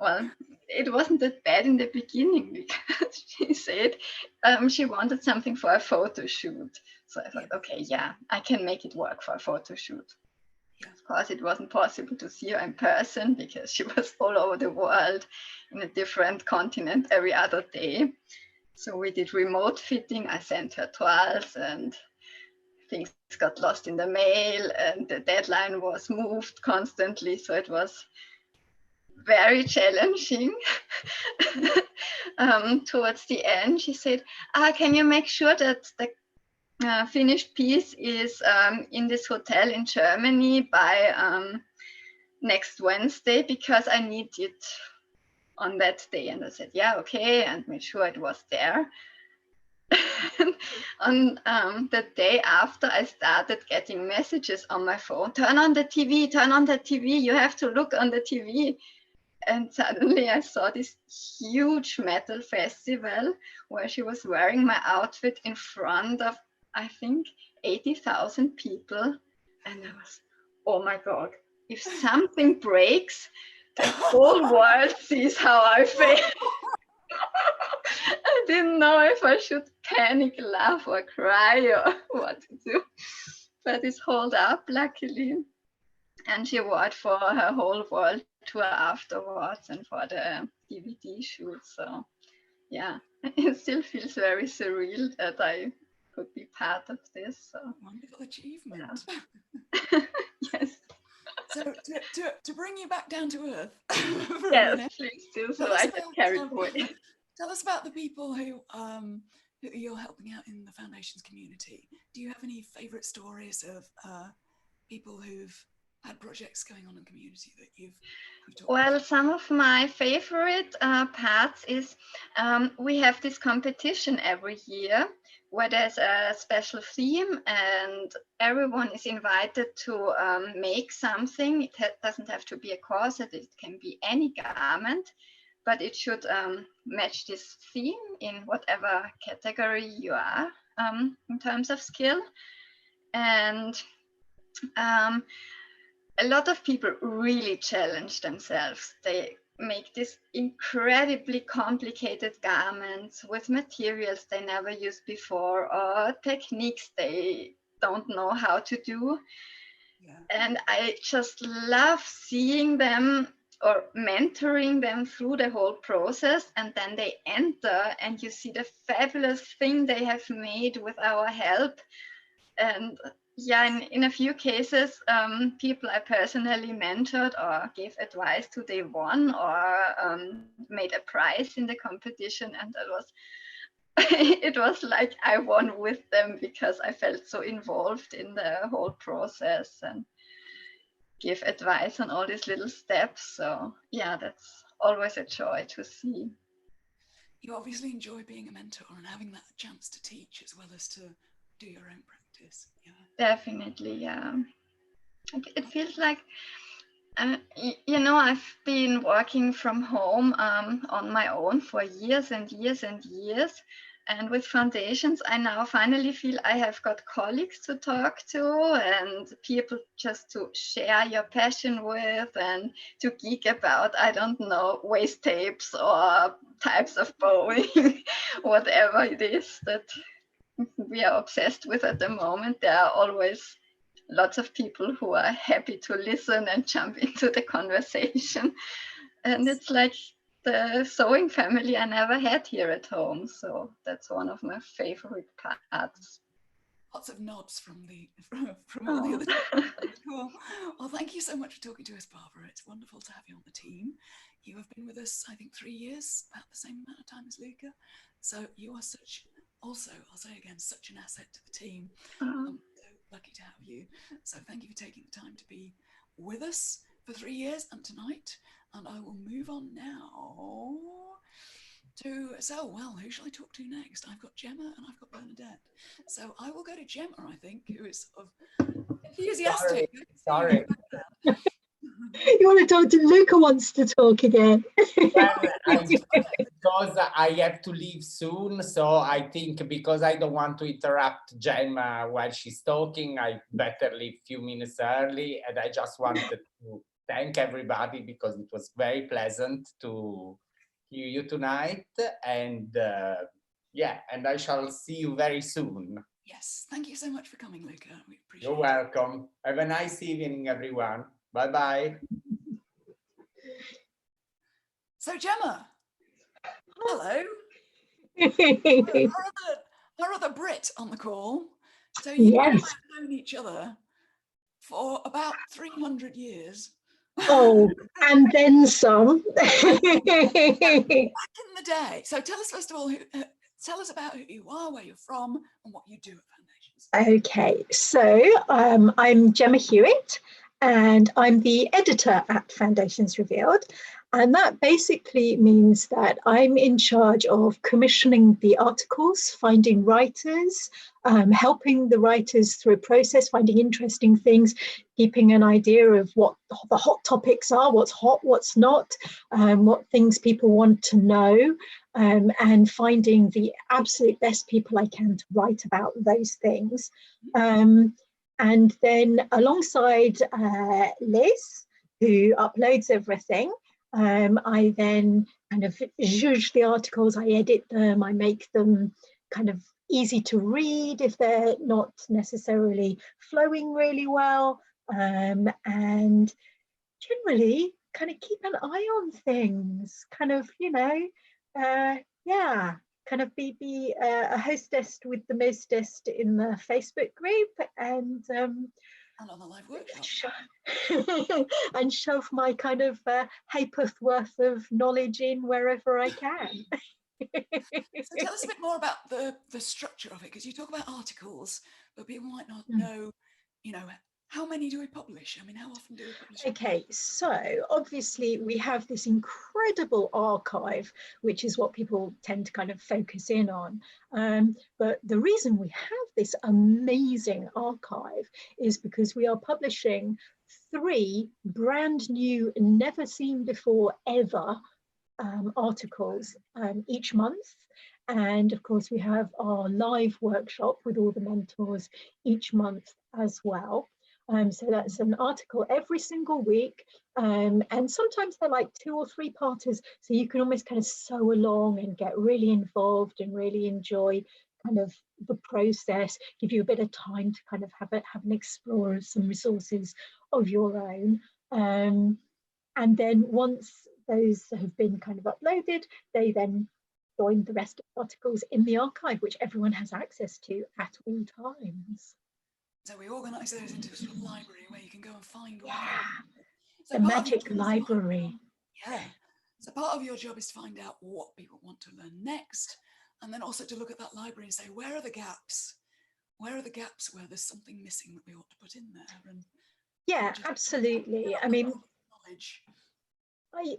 well, it wasn't that bad in the beginning because she said she wanted something for a photo shoot. So I thought, okay, yeah, I can make it work for a photo shoot. Yeah. Of course, it wasn't possible to see her in person because she was all over the world in a different continent every other day. So we did remote fitting. I sent her toiles and things got lost in the mail and the deadline was moved constantly. So it was very challenging. Towards the end, she said, can you make sure that the finished piece is in this hotel in Germany by next Wednesday, because I need it on that day. And I said, yeah, okay, and made sure it was there. On the day after, I started getting messages on my phone. Turn on the TV, turn on the TV. You have to look on the TV. And suddenly I saw this huge metal festival where she was wearing my outfit in front of, I think, 80,000 people. And I was, oh my God, if something breaks, the whole world sees how I feel. I didn't know if I should panic, laugh, or cry, or what to do. But it's held up, luckily. And she wore it for her whole world tour afterwards and for the DVD shoot. So yeah, it still feels very surreal that I could be part of this. So Wonderful achievement. yeah. Yes. So to bring you back down to earth for a Yes, minute, please do. So tell us I get about, carried away. tell us about the people who you're helping out in the foundation's community. Do you have any favourite stories of people who've had projects going on in the community that you've talked Well, about? some of my favorite parts is we have this competition every year where there's a special theme and everyone is invited to make something. It doesn't have to be a corset, it can be any garment, but it should match this theme in whatever category you are in terms of skill. And a lot of people really challenge themselves. They make these incredibly complicated garments with materials they never used before or techniques they don't know how to do. Yeah. And I just love seeing them or mentoring them through the whole process. And then they enter and you see the fabulous thing they have made with our help. And yeah, in a few cases, people I personally mentored or gave advice to, they won or made a prize in the competition. And that was it was like I won with them because I felt so involved in the whole process and give advice on all these little steps. So yeah, that's always a joy to see. You obviously enjoy being a mentor and having that chance to teach as well as to do your own practice. Yeah. Definitely, yeah. It feels like, you know, I've been working from home on my own for years and years and years. And with foundations, I now finally feel I have got colleagues to talk to and people just to share your passion with and to geek about, I don't know, waist tapes or types of bowing, whatever it is that we are obsessed with at the moment. There are always lots of people who are happy to listen and jump into the conversation. And it's like the sewing family I never had here at home. So that's one of my favorite parts. Lots of nods from all the other. Cool. Well, thank you so much for talking to us, Barbara. It's wonderful to have you on the team. You have been with us, I think, 3 years, about the same amount of time as Luca. So you are also, I'll say again, such an asset to the team. I'm so lucky to have you. So thank you for taking the time to be with us for 3 years and tonight. And I will move on now to, who shall I talk to next? I've got Gemma and I've got Bernadette. So I will go to Gemma, I think, who is sort of enthusiastic. Sorry. You want to talk to Luca wants to talk again. Because I have to leave soon, so I think because I don't want to interrupt Gemma while she's talking, I better leave a few minutes early. And I just wanted to thank everybody because it was very pleasant to hear you tonight. And yeah, and I shall see you very soon. Yes, thank you so much for coming, Luca. We appreciate You're welcome. Have a nice evening, everyone. Bye-bye. So Gemma, hello. Our other Brit on the call. So you and I Yes. have known each other for about 300 years. Oh, and then some. Back in the day. So tell us first of all, tell us about who you are, where you're from, and what you do at Foundations. Okay, so I'm Gemma Hewitt, and I'm the editor at Foundations Revealed. And that basically means that I'm in charge of commissioning the articles, finding writers, helping the writers through a process, finding interesting things, keeping an idea of what the hot topics are, what's hot, what's not, what things people want to know, and finding the absolute best people I can to write about those things. And then alongside Liz, who uploads everything, I then kind of judge the articles, I edit them, I make them kind of easy to read if they're not necessarily flowing really well, and generally kind of keep an eye on things, kind of, you know, yeah, kind of be a hostess with the mostest in the Facebook group, and on the live workshop. and shove my kind of ha'porth worth of knowledge in wherever I can. So tell us a bit more about the structure of it, because you talk about articles, but people might not know, you know, how many do we publish? I mean, how often do we publish? Okay, so obviously we have this incredible archive, which is what people tend to kind of focus in on. But the reason we have this amazing archive is because we are publishing 3 brand new, never seen before ever articles each month. And of course, we have our live workshop with all the mentors each month as well. So that's an article every single week, and sometimes they're like 2 or 3 parters, so you can almost kind of sew along and get really involved and really enjoy kind of the process, give you a bit of time to kind of have an explore of some resources of your own. And then once those have been kind of uploaded, they then join the rest of the articles in the archive, which everyone has access to at all times. So we organise those into a sort of library where you can go and find all the magic library. Yeah. So part of your job is to find out what people want to learn next, and then also to look at that library and say, where are the gaps? Where are the gaps where there's something missing that we ought to put in there? And Yeah, just absolutely. I mean, knowledge.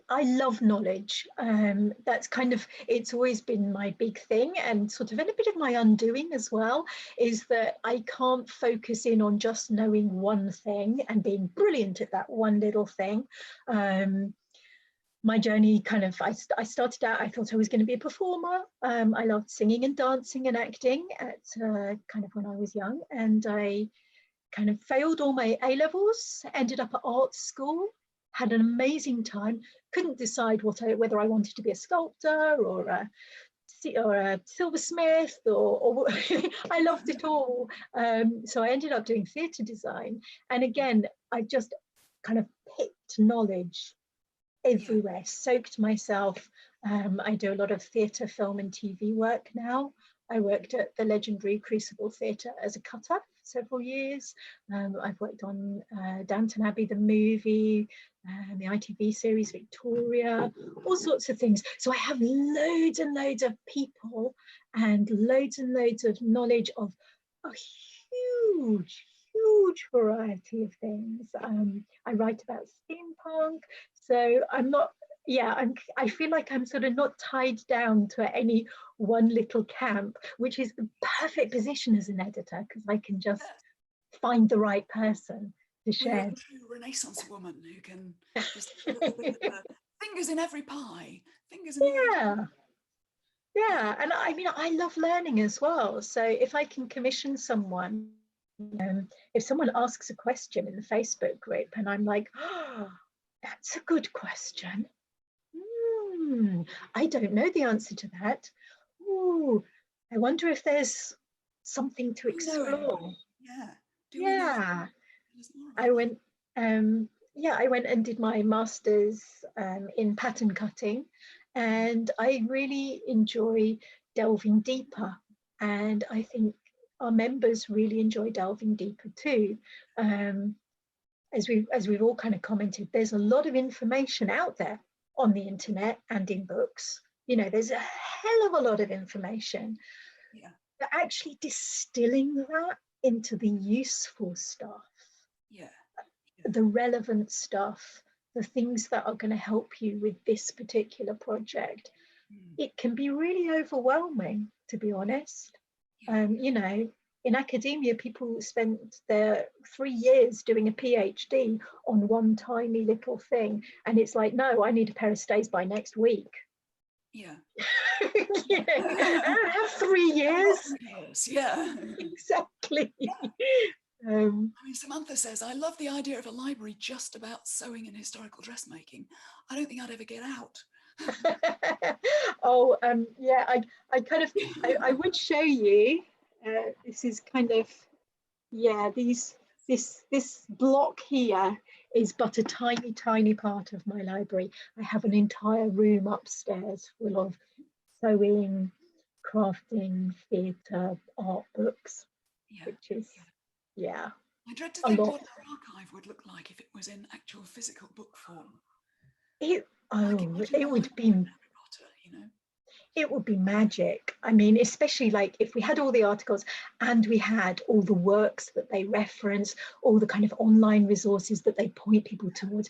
I love knowledge. That's kind of, it's always been my big thing, and sort of in a bit of my undoing as well, is that I can't focus in on just knowing one thing and being brilliant at that one little thing. My journey kind of, I started out, I thought I was going to be a performer. I loved singing and dancing and acting at kind of when I was young, and I kind of failed all my A-levels, ended up at art school, had an amazing time, couldn't decide whether I wanted to be a sculptor or a silversmith or I loved it all. So I ended up doing theatre design. And again, I just kind of picked knowledge everywhere, soaked myself. I do a lot of theatre, film and TV work now. I worked at the legendary Crucible Theatre as a cutter for several years. I've worked on Downton Abbey, the movie, the ITV series Victoria, all sorts of things. So I have loads and loads of people and loads of knowledge of a huge variety of things. I write about steampunk, so I'm not, I feel like I'm sort of not tied down to any one little camp, which is the perfect position as an editor, because I can just find the right person to share. We're a true Renaissance woman who can just fingers in every pie, fingers in every Yeah, and I mean, I love learning as well. So if I can commission someone, if someone asks a question in the Facebook group and I'm like, oh, that's a good question. I don't know the answer to that. Ooh, I wonder if there's something to explore. Yeah. I went and did my master's in pattern cutting, and I really enjoy delving deeper, and I think our members really enjoy delving deeper too. As we've all kind of commented, there's a lot of information out there on the internet and in books. You know, there's a hell of a lot of information. Yeah. But actually distilling that into the useful stuff, the relevant stuff, the things that are going to help you with this particular project, it can be really overwhelming, to be honest. You know, in academia, people spent their 3 years doing a PhD on one tiny little thing, and it's like, no, I need a pair of stays by next week. Yeah. I don't have 3 years. Yeah. Exactly. I mean, Samantha says, I love the idea of a library just about sewing and historical dressmaking. I don't think I'd ever get out. Yeah, I kind of, I would show you, this is kind of, yeah, this block here is but a tiny part of my library. I have an entire room upstairs full of sewing, crafting, theatre, art books, which is, I dread to think what our archive would look like if it was in actual physical book form. It would be, it would be magic. I mean, especially like if we had all the articles and we had all the works that they reference, all the kind of online resources that they point people towards.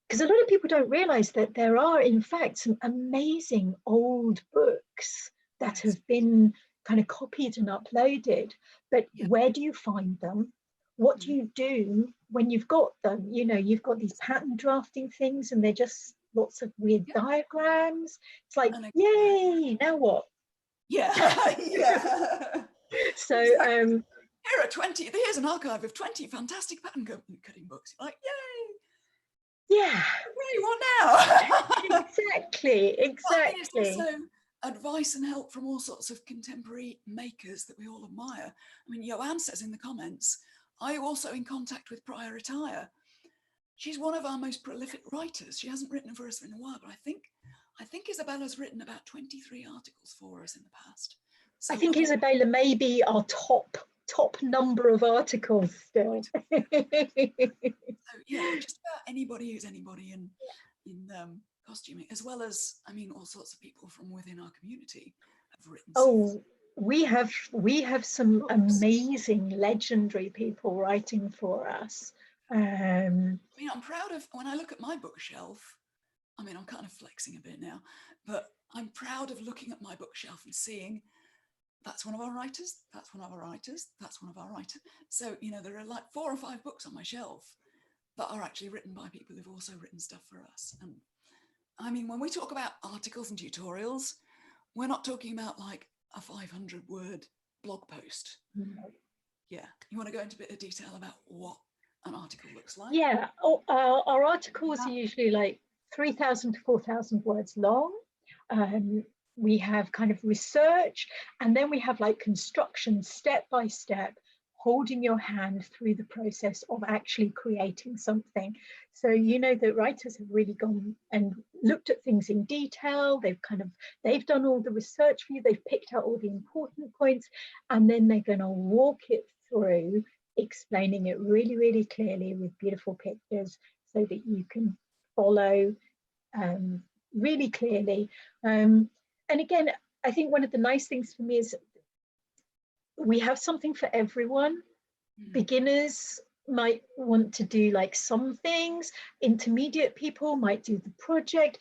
Because a lot of people don't realize that there are, in fact, some amazing old books that have been kind of copied and uploaded. But where do you find them? What do you do when you've got them? You know, you've got these pattern drafting things and they're just lots of weird diagrams. It's like, yay, now what? So exactly. Here are 20, here's an archive of 20 fantastic pattern cutting books. Like, yay. Yeah. Really, what now? Exactly. I mean, it's also advice and help from all sorts of contemporary makers that we all admire. I mean, Joanne says in the comments, are you also in contact with Prior Retire? She's one of our most prolific writers. She hasn't written for us in a while, but I think Isabella's written about 23 articles for us in the past. So I think Isabella may be our top number of articles still. So yeah, just about anybody who's anybody in costuming, as well as, I mean, all sorts of people from within our community have written so Oh, we have some amazing, legendary people writing for us. I mean, I'm proud of, when I look at my bookshelf, I mean, I'm kind of flexing a bit now, but I'm proud of looking at my bookshelf and seeing that's one of our writers, that's one of our writers, that's one of our writers. So, you know, there are like 4 or 5 books on my shelf that are actually written by people who've also written stuff for us. And I mean, when we talk about articles and tutorials, we're not talking about like a 500-word blog post. Yeah. You want to go into a bit of detail about what an article looks like? Yeah, our articles are usually like 3,000 to 4,000 words long. We have kind of research, and then we have like construction step by step, holding your hand through the process of actually creating something. So you know that writers have really gone and looked at things in detail. They've done all the research for you. They've picked out all the important points, and then they're going to walk it through, explaining it really, really clearly with beautiful pictures so that you can follow really clearly. And again, I think one of the nice things for me is we have something for everyone. Beginners might want to do like some things, intermediate people might do the project,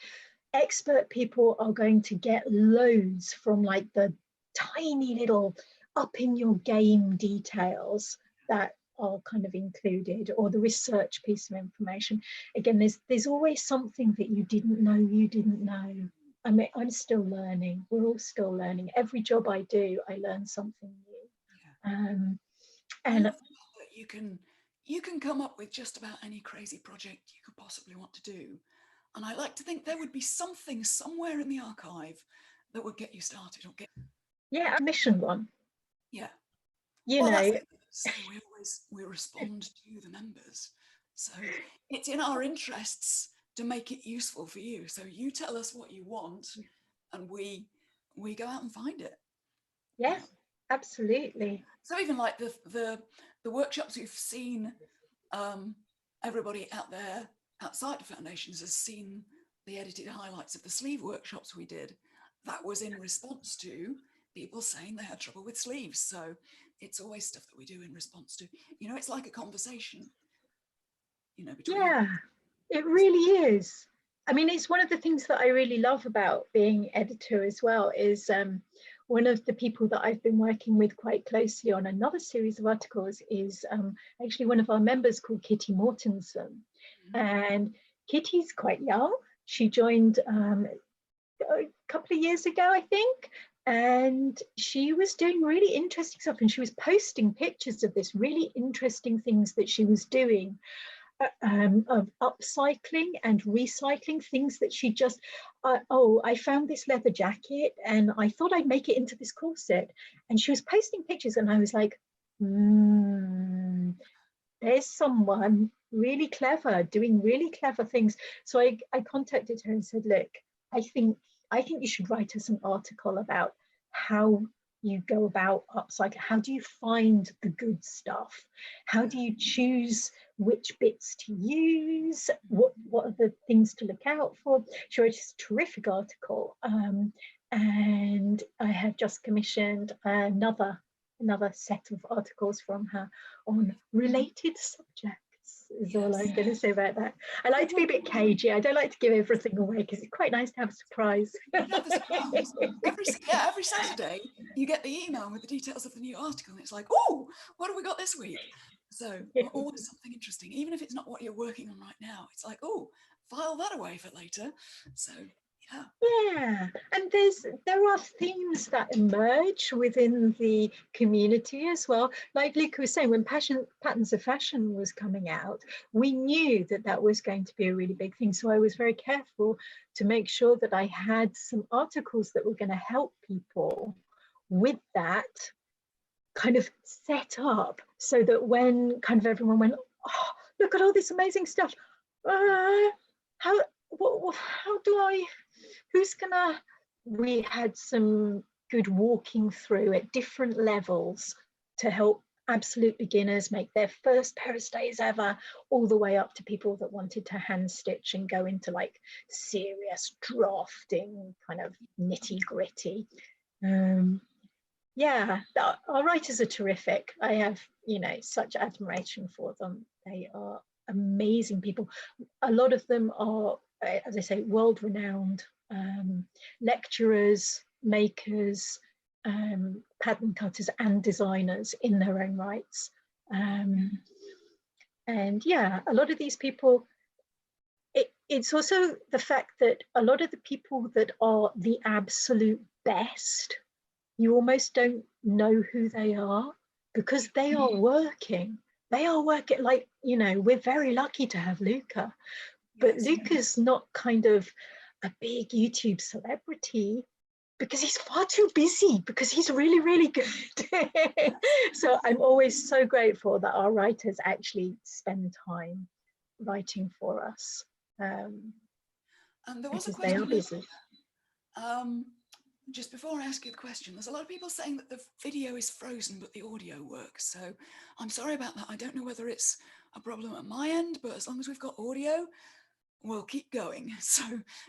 expert people are going to get loads from like the tiny little up in your game details that are kind of included, or the research piece of information. Again, there's always something that you didn't know. I mean, I'm still learning. We're all still learning. Every job I do, I learn something new. And that you can come up with just about any crazy project you could possibly want to do. And I like to think there would be something somewhere in the archive that would get you started or get. yeah, a mission one. Yeah. You Well, know, so we respond to the members. So it's in our interests to make it useful for you. So you tell us what you want, and we go out and find it. yes, absolutely. So even like the workshops you've seen, everybody out there outside of Foundations has seen the edited highlights of the sleeve workshops we did. That was in response to people saying they had trouble with sleeves. So it's always stuff that we do in response to, you know, it's like a conversation, you know, between. Yeah, it really is. I mean, it's one of the things that I really love about being editor as well is one of the people that I've been working with quite closely on another series of articles is actually one of our members called Kitty Mortensen. And Kitty's quite young. She joined a couple of years ago, I think. And she was doing really interesting stuff, and she was posting pictures of this really interesting things that she was doing. Of upcycling and recycling things that she just, I found this leather jacket and I thought I'd make it into this corset. And she was posting pictures, and I was like, there's someone really clever doing really clever things. So I contacted her and said, look, I think you should write us an article about how you go about upcycling. How do you find the good stuff? How do you choose which bits to use? What are the things to look out for? She wrote this terrific article, and I have just commissioned another set of articles from her on related subjects. Is all I'm going to say about that. I like to be a bit cagey. I don't like to give everything away because it's quite nice to have a surprise. Every Saturday you get the email with the details of the new article, and it's like, oh, what have we got this week? So always something interesting, even if it's not what you're working on right now. It's like, oh, file that away for later. So yeah, and there are themes that emerge within the community as well. Like Luca was saying, when Patterns of Fashion was coming out, we knew that was going to be a really big thing. So I was very careful to make sure that I had some articles that were going to help people with that kind of set up, so that when kind of everyone went, oh, look at all this amazing stuff, how do I, who's gonna, we had some good walking through at different levels to help absolute beginners make their first pair of stays ever, all the way up to people that wanted to hand stitch and go into like serious drafting, kind of nitty gritty. Yeah, our writers are terrific. I have, such admiration for them. They are amazing people. A lot of them are, as I say, world-renowned lecturers, makers, pattern cutters and designers in their own rights. And yeah, a lot of these people, it's also the fact that a lot of the people that are the absolute best, you almost don't know who they are because they are working. They are working, like, we're very lucky to have Luca, but Yes. Luca's not kind of a big YouTube celebrity because he's far too busy, because he's really, really good. So I'm always so grateful that our writers actually spend time writing for us. There was a Because they are question busy. just before I ask you the question. There's a lot of people saying that the video is frozen but the audio works, so I'm sorry about that. I don't know whether it's a problem at my end, but as long as we've got audio, we'll keep going. So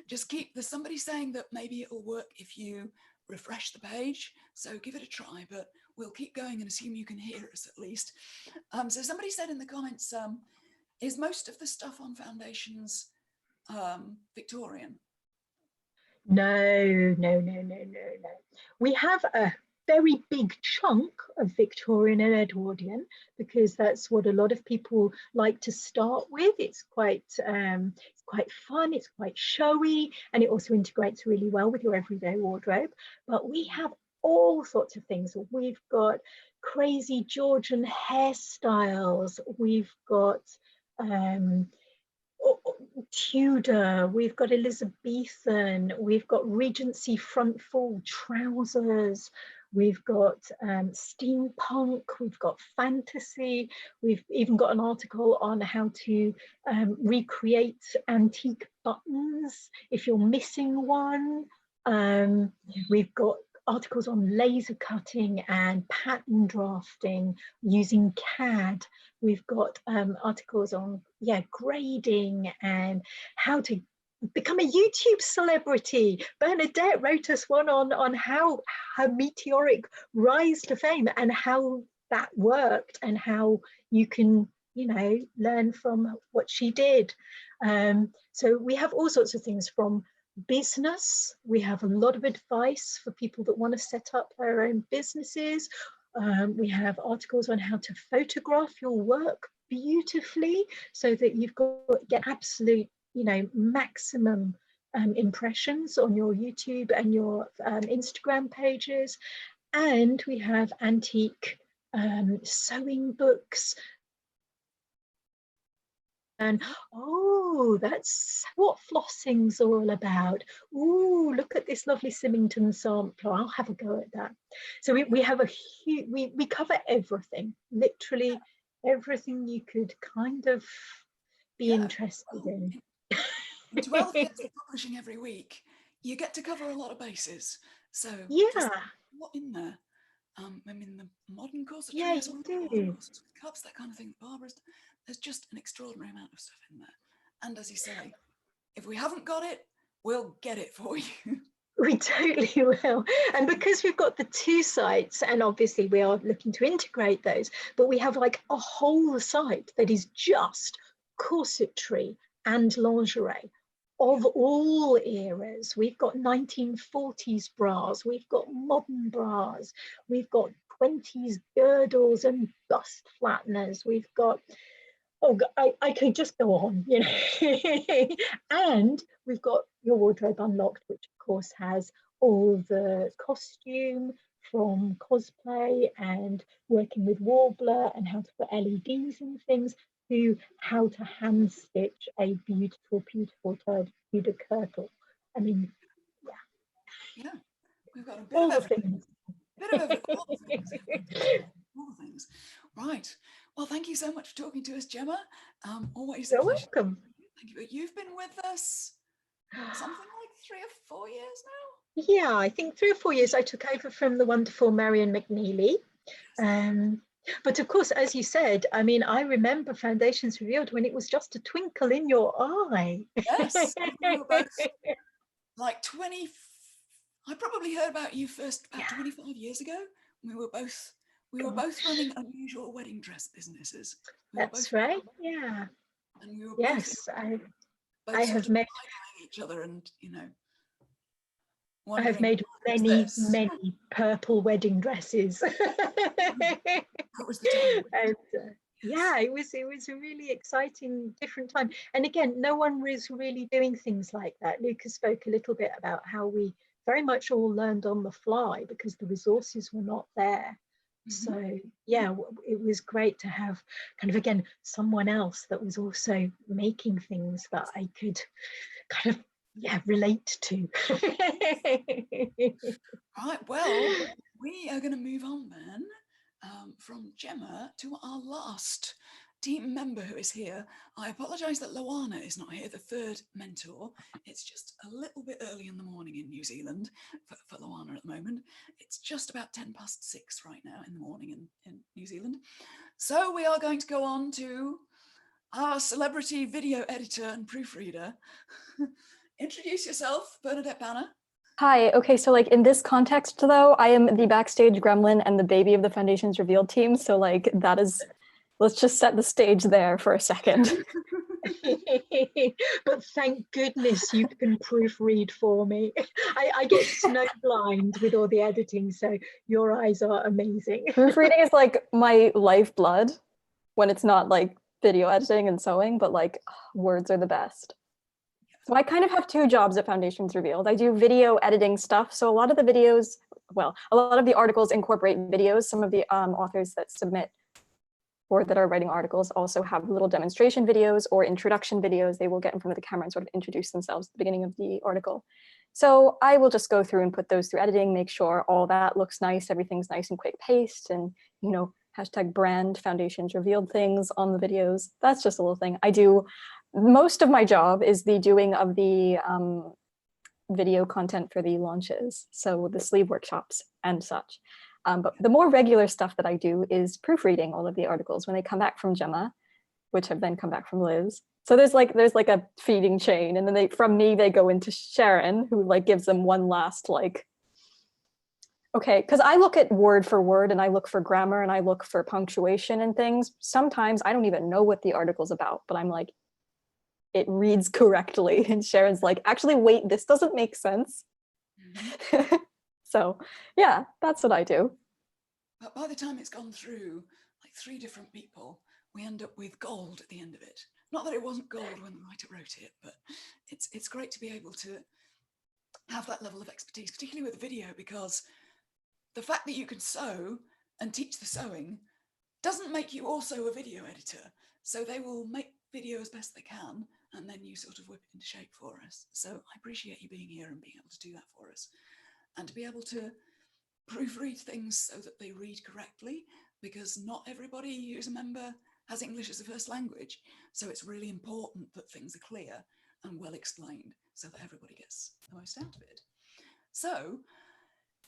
just there's somebody saying that maybe it'll work if you refresh the page, so give it a try, but we'll keep going and assume you can hear us at least. So somebody said in the comments, is most of the stuff on Foundations Victorian? No. We have a very big chunk of Victorian and Edwardian because that's what a lot of people like to start with. It's quite fun, it's quite showy, and it also integrates really well with your everyday wardrobe. But we have all sorts of things. We've got crazy Georgian hairstyles, we've got Tudor, we've got Elizabethan, we've got Regency front fall trousers, we've got steampunk, we've got fantasy, we've even got an article on how to recreate antique buttons if you're missing one. We've got articles on laser cutting and pattern drafting using CAD. We've got articles on grading and how to become a YouTube celebrity. Bernadette wrote us one on how her meteoric rise to fame and how that worked and how you can learn from what she did. So we have all sorts of things from business. We have a lot of advice for people that want to set up their own businesses. We have articles on how to photograph your work beautifully so that you've get absolute, maximum impressions on your YouTube and your Instagram pages. And we have antique sewing books. And that's what flossing's all about. Oh, look at this lovely Symington sampler. I'll have a go at that. So we have a huge, we cover everything, literally everything you could kind of be interested in. 12 bits of publishing every week, you get to cover a lot of bases. So yeah, what in there? I mean, the modern course, yeah, you do. cups, that kind of thing. Barbara's, there's just an extraordinary amount of stuff in there. And as you say, if we haven't got it, we'll get it for you. We totally will. And because we've got the two sites, and obviously we are looking to integrate those, but we have like a whole site that is just corsetry and lingerie of all eras. We've got 1940s bras, we've got modern bras, we've got 20s girdles and bust flatteners, we've got, I could just go on, And we've got Your Wardrobe Unlocked, which of course has all the costume from cosplay and working with Warbler and how to put LEDs and things, to how to hand stitch a beautiful, beautiful Tudor kirtle. I mean, Yeah, we've got a bit all of the everything. things. Bit of everything. All the things. Right. Well, thank you so much for talking to us, Gemma. Always You're a pleasure. welcome. Thank you. You've been with us something like 3 or 4 years now? Yeah, I think 3 or 4 years. I took over from the wonderful Marion McNeely. But of course, as you said, I mean, I remember Foundations Revealed when it was just a twinkle in your eye. Yes, we were both like 20, I probably heard about you first about 25 years ago. We were both running unusual wedding dress businesses. That's right. Yeah. And we were Yes, both I sort have of made eye-eyeing each other, and I have wondering, made what's many, this? many purple wedding dresses. That was the time. And yeah, it was a really exciting, different time. And again, no one was really doing things like that. Lucas spoke a little bit about how we very much all learned on the fly because the resources were not there. So yeah, it was great to have kind of, again, someone else that was also making things that I could kind of relate to. Right, well, we are going to move on then from Gemma to our last team member who is here. I apologise that Loana is not here, the third mentor. It's just a little bit early in the morning in New Zealand for Loana at the moment. It's just about 6:10 right now in the morning in New Zealand. So we are going to go on to our celebrity video editor and proofreader. Introduce yourself, Bernadette Banner. Hi. Okay, so like in this context, though, I am the backstage gremlin and the baby of the Foundations Revealed team. So like that is, let's just set the stage there for a second. But thank goodness you can proofread for me. I get snowblind with all the editing, so your eyes are amazing. Proofreading is like my lifeblood when it's not like video editing and sewing, but like words are the best. So I kind of have two jobs at Foundations Revealed. I do video editing stuff. So a lot of the videos, well, a lot of the articles incorporate videos. Some of the authors that submit or that are writing articles also have little demonstration videos or introduction videos. They will get in front of the camera and sort of introduce themselves at the beginning of the article. So I will just go through and put those through editing, make sure all that looks nice, everything's nice and quick paste, and hashtag brand Foundations Revealed things on the videos. That's just a little thing. I do, most of my job is the doing of the video content for the launches, so the sleeve workshops and such. But the more regular stuff that I do is proofreading all of the articles when they come back from Gemma, which have then come back from Liz. So there's like a feeding chain, and then from me they go into Sharon, who like gives them one last like, okay, because I look at word for word and I look for grammar and I look for punctuation and things. Sometimes I don't even know what the article's about, but I'm like, it reads correctly. And Sharon's like, actually, wait, this doesn't make sense. So yeah, that's what I do. But by the time it's gone through like 3 different people, we end up with gold at the end of it. Not that it wasn't gold when the writer wrote it, but it's great to be able to have that level of expertise, particularly with video, because the fact that you can sew and teach the sewing doesn't make you also a video editor. So they will make video as best they can, and then you sort of whip it into shape for us. So I appreciate you being here and being able to do that for us, and to be able to proofread things so that they read correctly, because not everybody who's a member has English as a first language. So it's really important that things are clear and well explained so that everybody gets the most out of it. So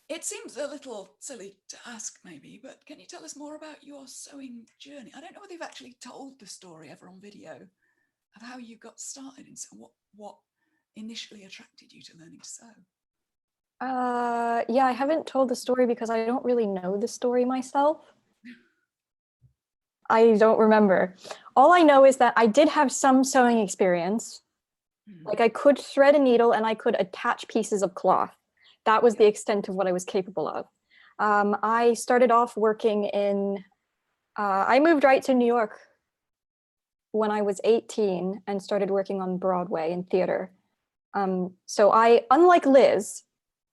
it seems a little silly to ask maybe, but can you tell us more about your sewing journey? I don't know whether you've actually told the story ever on video of how you got started and what initially attracted you to learning to sew. Yeah, I haven't told the story because I don't really know the story myself. I don't remember. All I know is that I did have some sewing experience. Like I could thread a needle and I could attach pieces of cloth. That was the extent of what I was capable of. I started off working in, I moved right to New York when I was 18 and started working on Broadway in theater. So I, unlike Liz,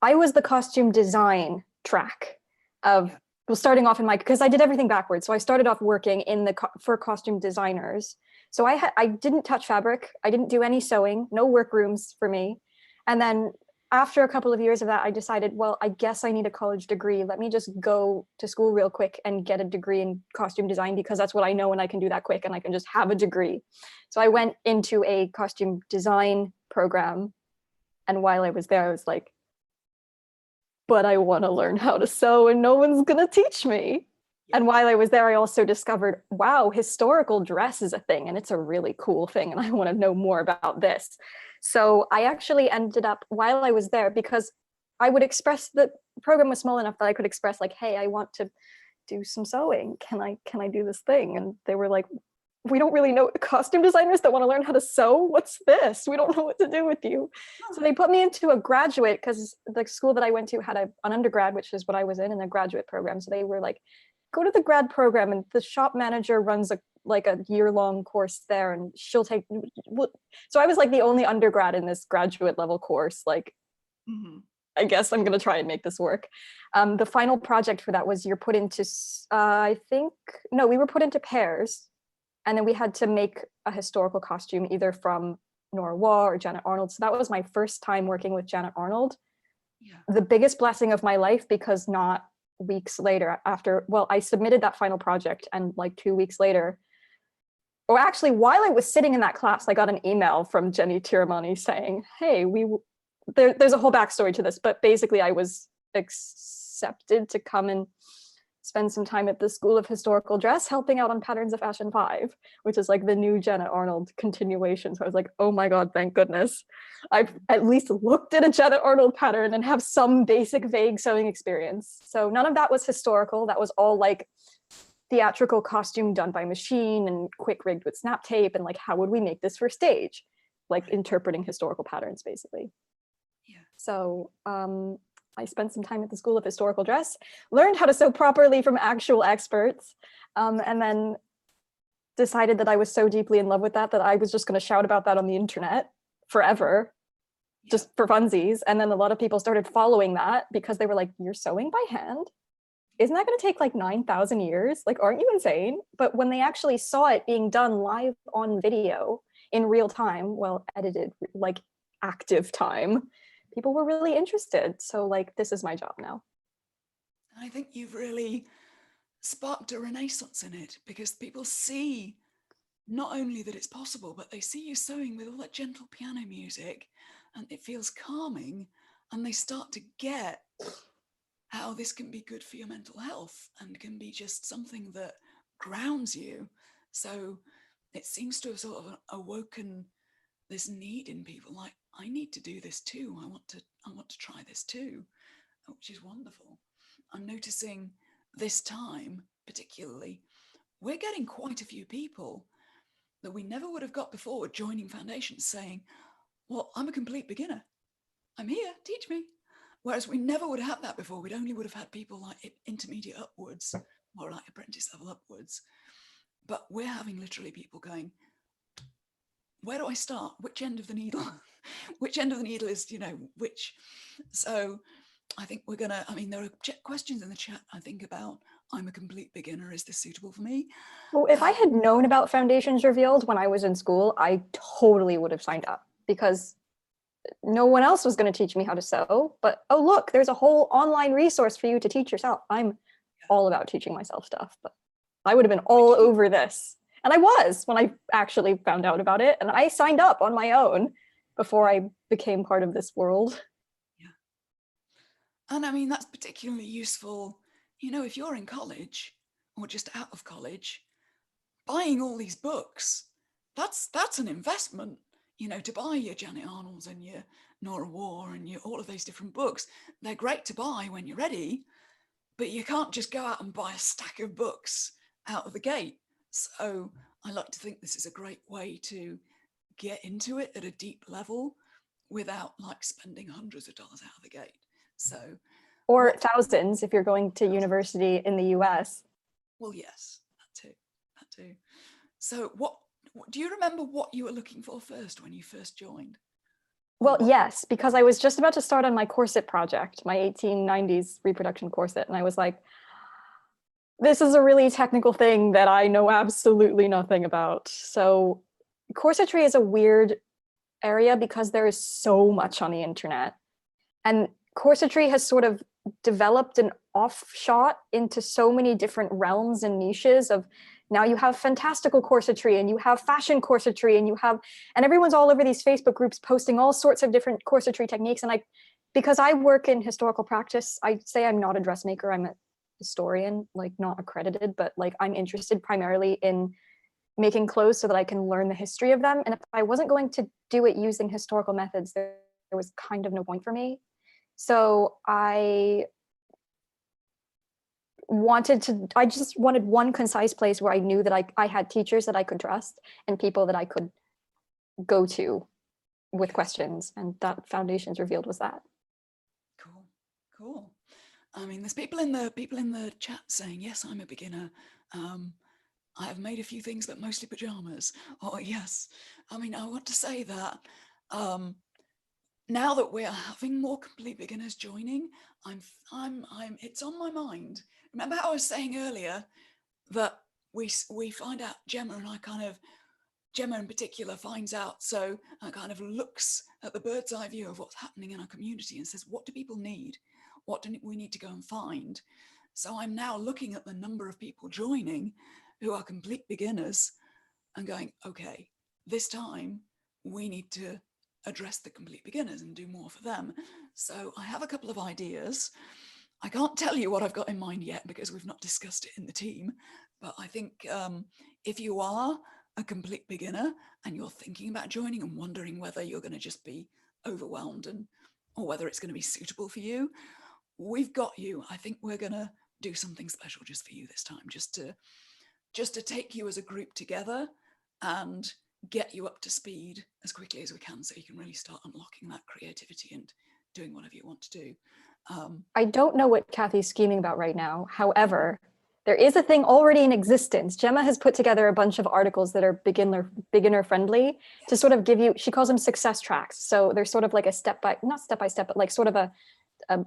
I was the costume design track of, well, starting off in my, because I did everything backwards. So I started off working in for costume designers. So I didn't touch fabric. I didn't do any sewing, no workrooms for me. And then after a couple of years of that, I decided, well, I guess I need a college degree. Let me just go to school real quick and get a degree in costume design, because that's what I know and I can do that quick and I can just have a degree. So I went into a costume design program. And while I was there, I was like, but I want to learn how to sew and no one's going to teach me. And while I was there, I also discovered, wow, historical dress is a thing and it's a really cool thing. And I want to know more about this. So I actually ended up, while I was there, because I would express, the program was small enough that I could express like, hey, I want to do some sewing. Can I do this thing? And they were like, we don't really know costume designers that want to learn how to sew. What's this? We don't know what to do with you. So they put me into a graduate, because the school that I went to had an undergrad, which is what I was in, and a graduate program. So they were like, go to the grad program, and the shop manager runs a year-long course there, and she'll take. So I was like the only undergrad in this graduate level course. Like, I guess I'm going to try and make this work. The final project for that was you're put into, we were put into pairs. And then we had to make a historical costume either from Nora Waugh or Janet Arnold. So that was my first time working with Janet Arnold. Yeah. The biggest blessing of my life, because not weeks later I submitted that final project, and like 2 weeks later, or actually while I was sitting in that class, I got an email from Jenny Tiramani saying, hey, there's a whole backstory to this, but basically I was accepted to come and spend some time at the School of Historical Dress, helping out on Patterns of Fashion 5, which is like the new Janet Arnold continuation. So I was like, oh my God, thank goodness. I've at least looked at a Janet Arnold pattern and have some basic vague sewing experience. So none of that was historical. That was all like theatrical costume done by machine and quick rigged with snap tape. And like, how would we make this for stage? Like interpreting historical patterns, basically. Yeah. So, I spent some time at the School of Historical Dress, learned how to sew properly from actual experts, and then decided that I was so deeply in love with that I was just going to shout about that on the internet forever, just for funsies. And then a lot of people started following that because they were like, you're sewing by hand? Isn't that going to take like 9,000 years? Like, aren't you insane? But when they actually saw it being done live on video in real time, well, edited, like active time, people were really interested. So like, this is my job now. I think you've really sparked a renaissance in it, because people see not only that it's possible, but they see you sewing with all that gentle piano music and it feels calming, and they start to get how this can be good for your mental health and can be just something that grounds you. So it seems to have sort of awoken this need in people, like, I need to do this too. I want to try this too, which is wonderful. I'm noticing this time, particularly, we're getting quite a few people that we never would have got before joining foundations saying, well, I'm a complete beginner. I'm here, teach me. Whereas we never would have had that before. We'd only would have had people like intermediate upwards or like apprentice level upwards. But we're having literally people going, where do I start? Which end of the needle? Which end of the needle is, which? So I think we're going to, there are questions in the chat, I think, about, I'm a complete beginner. Is this suitable for me? Well, if I had known about Foundations Revealed when I was in school, I totally would have signed up, because no one else was going to teach me how to sew. But, oh, look, there's a whole online resource for you to teach yourself. I'm all about teaching myself stuff, but I would have been all over this. And I was, when I actually found out about it, and I signed up on my own before I became part of this world. Yeah. And that's particularly useful, if you're in college or just out of college, buying all these books, that's an investment, to buy your Janet Arnolds and your Nora Waugh and all of those different books. They're great to buy when you're ready, but you can't just go out and buy a stack of books out of the gate. So I like to think this is a great way to get into it at a deep level without like spending hundreds of dollars out of the gate. So, or thousands if you're going to university in the US. Well, yes, that too. So what do you remember what you were looking for first when you first joined? Well, yes, because I was just about to start on my corset project, my 1890s reproduction corset. And I was like, this is a really technical thing that I know absolutely nothing about. So corsetry is a weird area because there is so much on the internet. And corsetry has sort of developed an offshot into so many different realms and niches of, now you have fantastical corsetry and you have fashion corsetry and and everyone's all over these Facebook groups posting all sorts of different corsetry techniques. And because I work in historical practice, I say I'm not a dressmaker, I'm a historian, like not accredited, but like I'm interested primarily in making clothes so that I can learn the history of them. And if I wasn't going to do it using historical methods, there was kind of no point for me. So I just wanted one concise place where I knew that I had teachers that I could trust and people that I could go to with questions, and that Foundations Revealed was that. Cool, cool. I mean, there's people in the chat saying, yes, I'm a beginner. I have made a few things, but mostly pajamas. Oh, yes. I mean, I want to say that now that we're having more complete beginners joining, it's on my mind. Remember how I was saying earlier that we find out, Gemma and I Gemma in particular finds out, so kind of looks at the bird's eye view of what's happening in our community and says, what do people need? What do we need to go and find? So I'm now looking at the number of people joining who are complete beginners and going, okay, this time we need to address the complete beginners and do more for them. So I have a couple of ideas. I can't tell you what I've got in mind yet because we've not discussed it in the team, but I think if you are a complete beginner and you're thinking about joining and wondering whether you're going to just be overwhelmed or whether it's going to be suitable for you, we've got you. I think we're going to do something special just for you this time, just to take you as a group together and get you up to speed as quickly as we can so you can really start unlocking that creativity and doing whatever you want to do. I don't know what Cathy's scheming about right now. However, there is a thing already in existence. Gemma has put together a bunch of articles that are beginner friendly to sort of give you, she calls them success tracks. So there's sort of like a not step by step, but like sort of a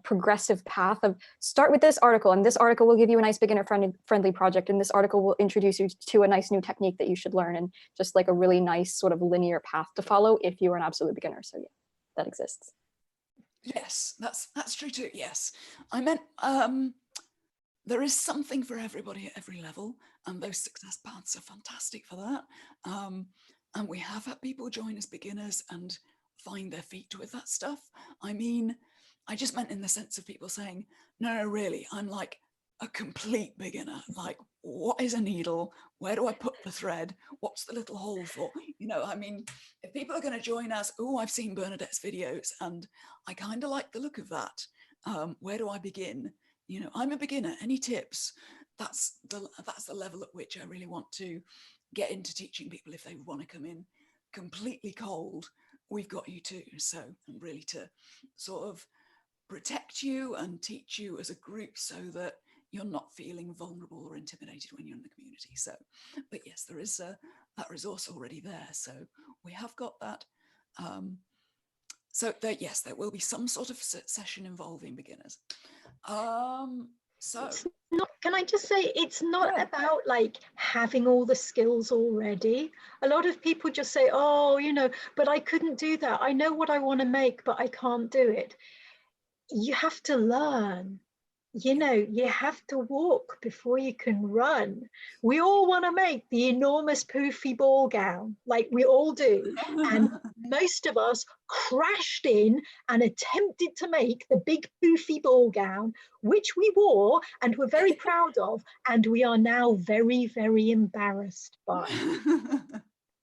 progressive path of start with this article, and this article will give you a nice beginner friendly project, and this article will introduce you to a nice new technique that you should learn, and just like a really nice sort of linear path to follow if you're an absolute beginner. So yeah, that exists. Yes, that's true too. Yes, I meant there is something for everybody at every level, and those success paths are fantastic for that. And we have had people join as beginners and find their feet with that stuff. I mean, I just meant in the sense of people saying, no, really, I'm like a complete beginner. Like, what is a needle? Where do I put the thread? What's the little hole for? You know, I mean, if people are going to join us, oh, I've seen Bernadette's videos and I kind of like the look of that. Where do I begin? You know, I'm a beginner. Any tips? That's the level at which I really want to get into teaching people. If they want to come in completely cold, we've got you too. So, and really to sort of protect you and teach you as a group so that you're not feeling vulnerable or intimidated when you're in the community. So, but yes, there is that resource already there. So we have got that. So there, yes, there will be some sort of session involving beginners. So it's not, can I just say, it's not about like having all the skills already. A lot of people just say, oh, you know, but I couldn't do that. I know what I want to make, but I can't do it. You have to learn. You know, you have to walk before you can run. We all want to make the enormous poofy ball gown, like we all do. And most of us crashed in and attempted to make the big poofy ball gown, which we wore and were very proud of. And we are now very, very embarrassed by.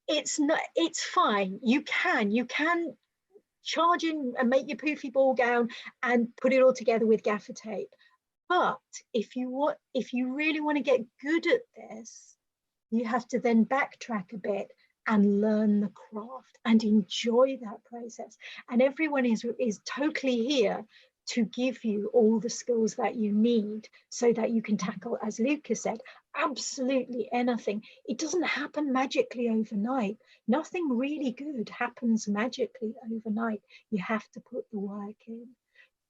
It's fine. You can charge in and make your poofy ball gown and put it all together with gaffer tape. But if you really want to get good at this, you have to then backtrack a bit and learn the craft and enjoy that process. And everyone is totally here to give you all the skills that you need so that you can tackle, as Lucas said, absolutely anything. It doesn't happen magically overnight. Nothing really good happens magically overnight. You have to put the work in.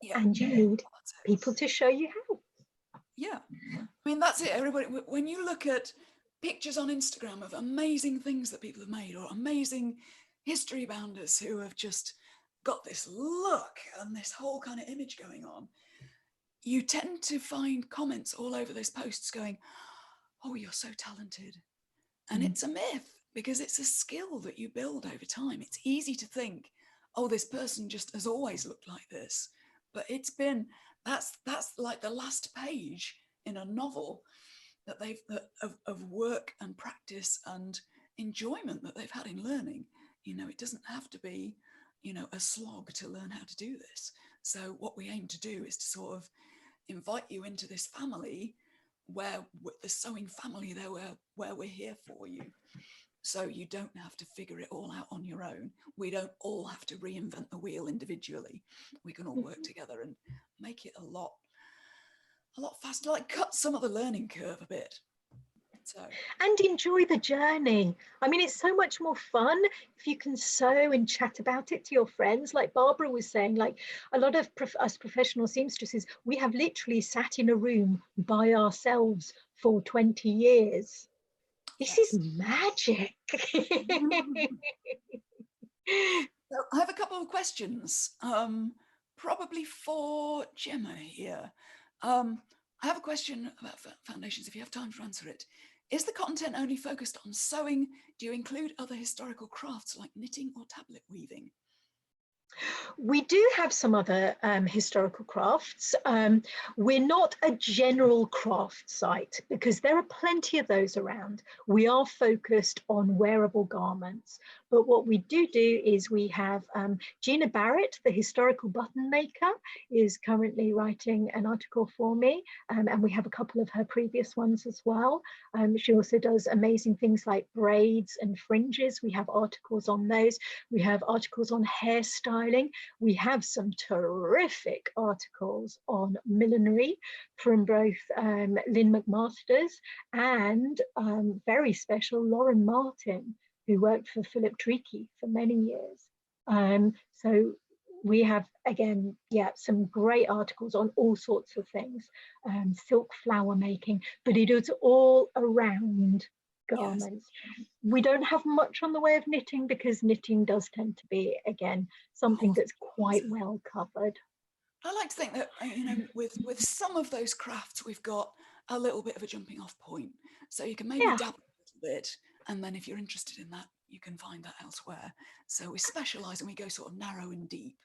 Yeah. And you need people to show you how. Yeah, I mean, that's it, everybody. When you look at pictures on Instagram of amazing things that people have made, or amazing history bounders who have just got this look and this whole kind of image going on, you tend to find comments all over those posts going, oh, you're so talented. And it's a myth, because it's a skill that you build over time. It's easy to think, oh, this person just has always looked like this. But it's been, that's like the last page in a novel that of work and practice and enjoyment that they've had in learning. You know, it doesn't have to be, you know, a slog to learn how to do this. So what we aim to do is to sort of invite you into this family where the sewing family there where we're here for you. So you don't have to figure it all out on your own. We don't all have to reinvent the wheel individually. We can all work together and make it a lot faster, like cut some of the learning curve a bit. So. And enjoy the journey. I mean, it's so much more fun if you can sew and chat about it to your friends. Like Barbara was saying, like a lot of us professional seamstresses, we have literally sat in a room by ourselves for 20 years. This is magic. So I have a couple of questions, probably for Gemma here. I have a question about foundations, if you have time to answer it. Is the content only focused on sewing? Do you include other historical crafts like knitting or tablet weaving? We do have some other historical crafts. We're not a general craft site because there are plenty of those around. We are focused on wearable garments. But what we do is we have Gina Barrett, the historical button maker, is currently writing an article for me. And we have a couple of her previous ones as well. She also does amazing things like braids and fringes. We have articles on those. We have articles on hairstyling. We have some terrific articles on millinery from both Lynn McMasters and very special Lauren Martin, who worked for Philip Treacy for many years. So we have, again, some great articles on all sorts of things, silk flower making, but it is all around garments. Yes. We don't have much on the way of knitting because knitting does tend to be, again, something that's quite well covered. I like to think that, you know, with some of those crafts, we've got a little bit of a jumping off point. So you can maybe dabble a little bit, and then if you're interested in that, you can find that elsewhere. So we specialize and we go sort of narrow and deep.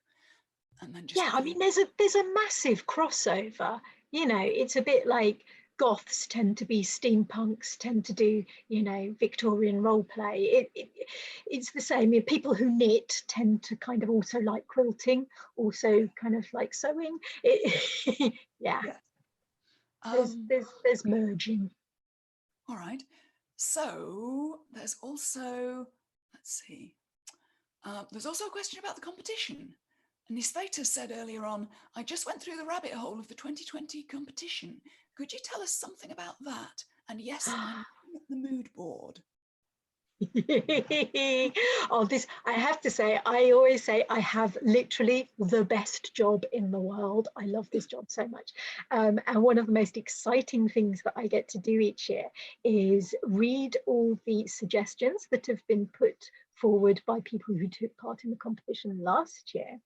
And then just I mean, there's a massive crossover. You know, it's a bit like goths tend to be steampunks, tend to do, you know, Victorian role play. It's the same. You know, people who knit tend to kind of also like quilting, also kind of like sewing. There's merging. All right. So there's also, let's see, there's also a question about the competition. And Nisveta said earlier on, I just went through the rabbit hole of the 2020 competition. Could you tell us something about that? And yes, I'm looking at the mood board. Oh, this, I have to say, I always say I have literally the best job in the world. I love this job so much. And one of the most exciting things that I get to do each year is read all the suggestions that have been put forward by people who took part in the competition last year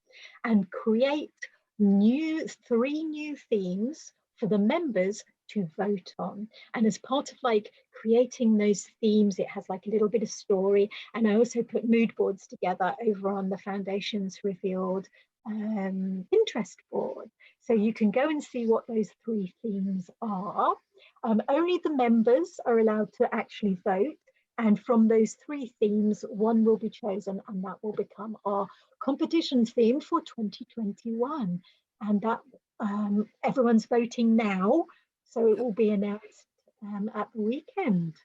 and create 3 new themes for the members to vote on. And as part of like creating those themes, it has like a little bit of story. And I also put mood boards together over on the Foundations Revealed Pinterest board. So you can go and see what those 3 themes are. Only the members are allowed to actually vote. And from those 3 themes, one will be chosen, and that will become our competition theme for 2021. And that everyone's voting now, so it will be announced at the weekend,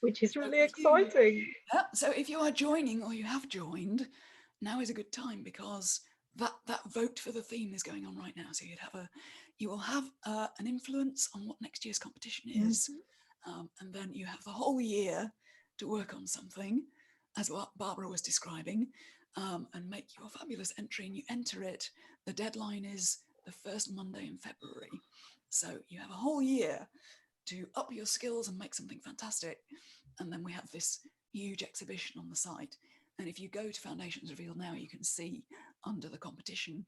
which is really exciting. So if you are joining or you have joined, now is a good time because that vote for the theme is going on right now. So you will have an influence on what next year's competition is, and then you have the whole year to work on something, as what Barbara was describing, and make your fabulous entry. And you enter it. The deadline is the first Monday in February. So you have a whole year to up your skills and make something fantastic. And then we have this huge exhibition on the site. And if you go to Foundations Revealed now, you can see under the competition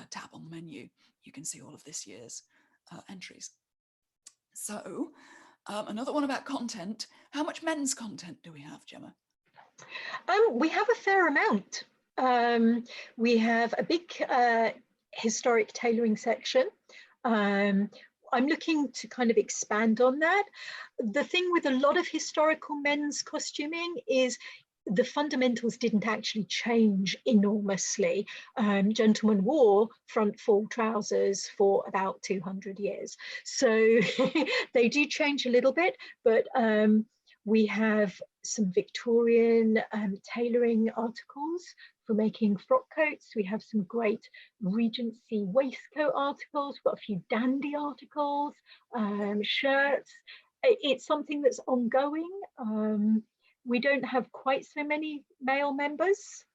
tab on the menu, you can see all of this year's entries. So another one about content. How much men's content do we have, Gemma? We have a fair amount. We have a big historic tailoring section. I'm looking to kind of expand on that. The thing with a lot of historical men's costuming is the fundamentals didn't actually change enormously. Gentlemen wore front full trousers for about 200 years. So they do change a little bit, but we have some Victorian tailoring articles for making frock coats. We have some great Regency waistcoat articles. We've got a few dandy articles, shirts. It's something that's ongoing. We don't have quite so many male members,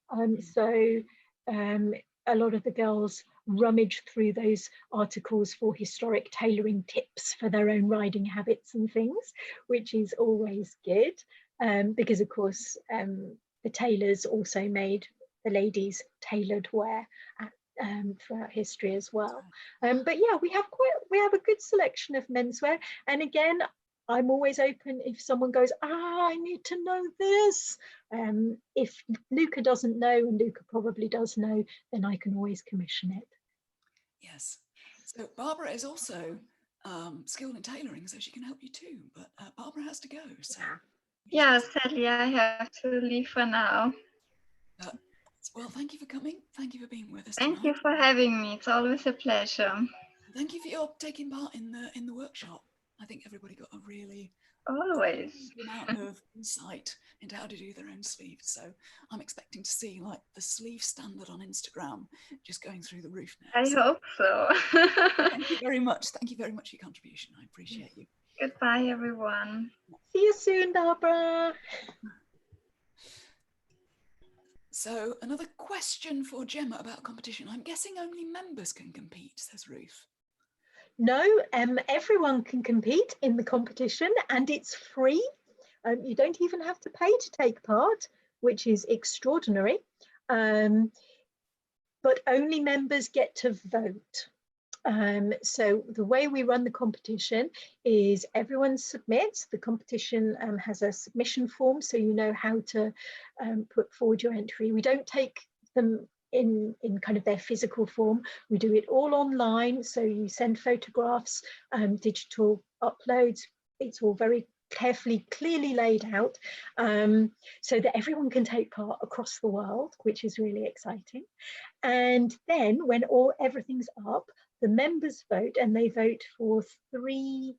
so a lot of the girls rummage through those articles for historic tailoring tips for their own riding habits and things, which is always good, because of course the tailors also made the ladies tailored wear throughout history as well. But yeah, we have a good selection of menswear, and again, I'm always open if someone goes, I need to know this. If Luca doesn't know, and Luca probably does know, then I can always commission it. Yes. So Barbara is also skilled in tailoring, so she can help you too. But Barbara has to go. So Yeah, sadly, I have to leave for now. Well, thank you for coming. Thank you for being with us Thank tonight. you for having me. It's always a pleasure. Thank you for your taking part in the workshop. I think everybody got a really Always. amount of insight into how to do their own sleeves. So I'm expecting to see like the sleeve standard on Instagram just going through the roof now. I hope so. Thank you very much. Thank you very much for your contribution. I appreciate you. Goodbye, everyone. See you soon, Barbara. So another question for Gemma about competition. I'm guessing only members can compete, says Ruth. No, everyone can compete in the competition, and it's free. You don't even have to pay to take part, which is extraordinary. But only members get to vote. So the way we run the competition is everyone submits. The competition has a submission form, so you know how to put forward your entry. We don't take them in kind of their physical form. We do it all online. So you send photographs, digital uploads. It's all very carefully, clearly laid out, so that everyone can take part across the world, which is really exciting. And then when everything's up, the members vote, and they vote for 3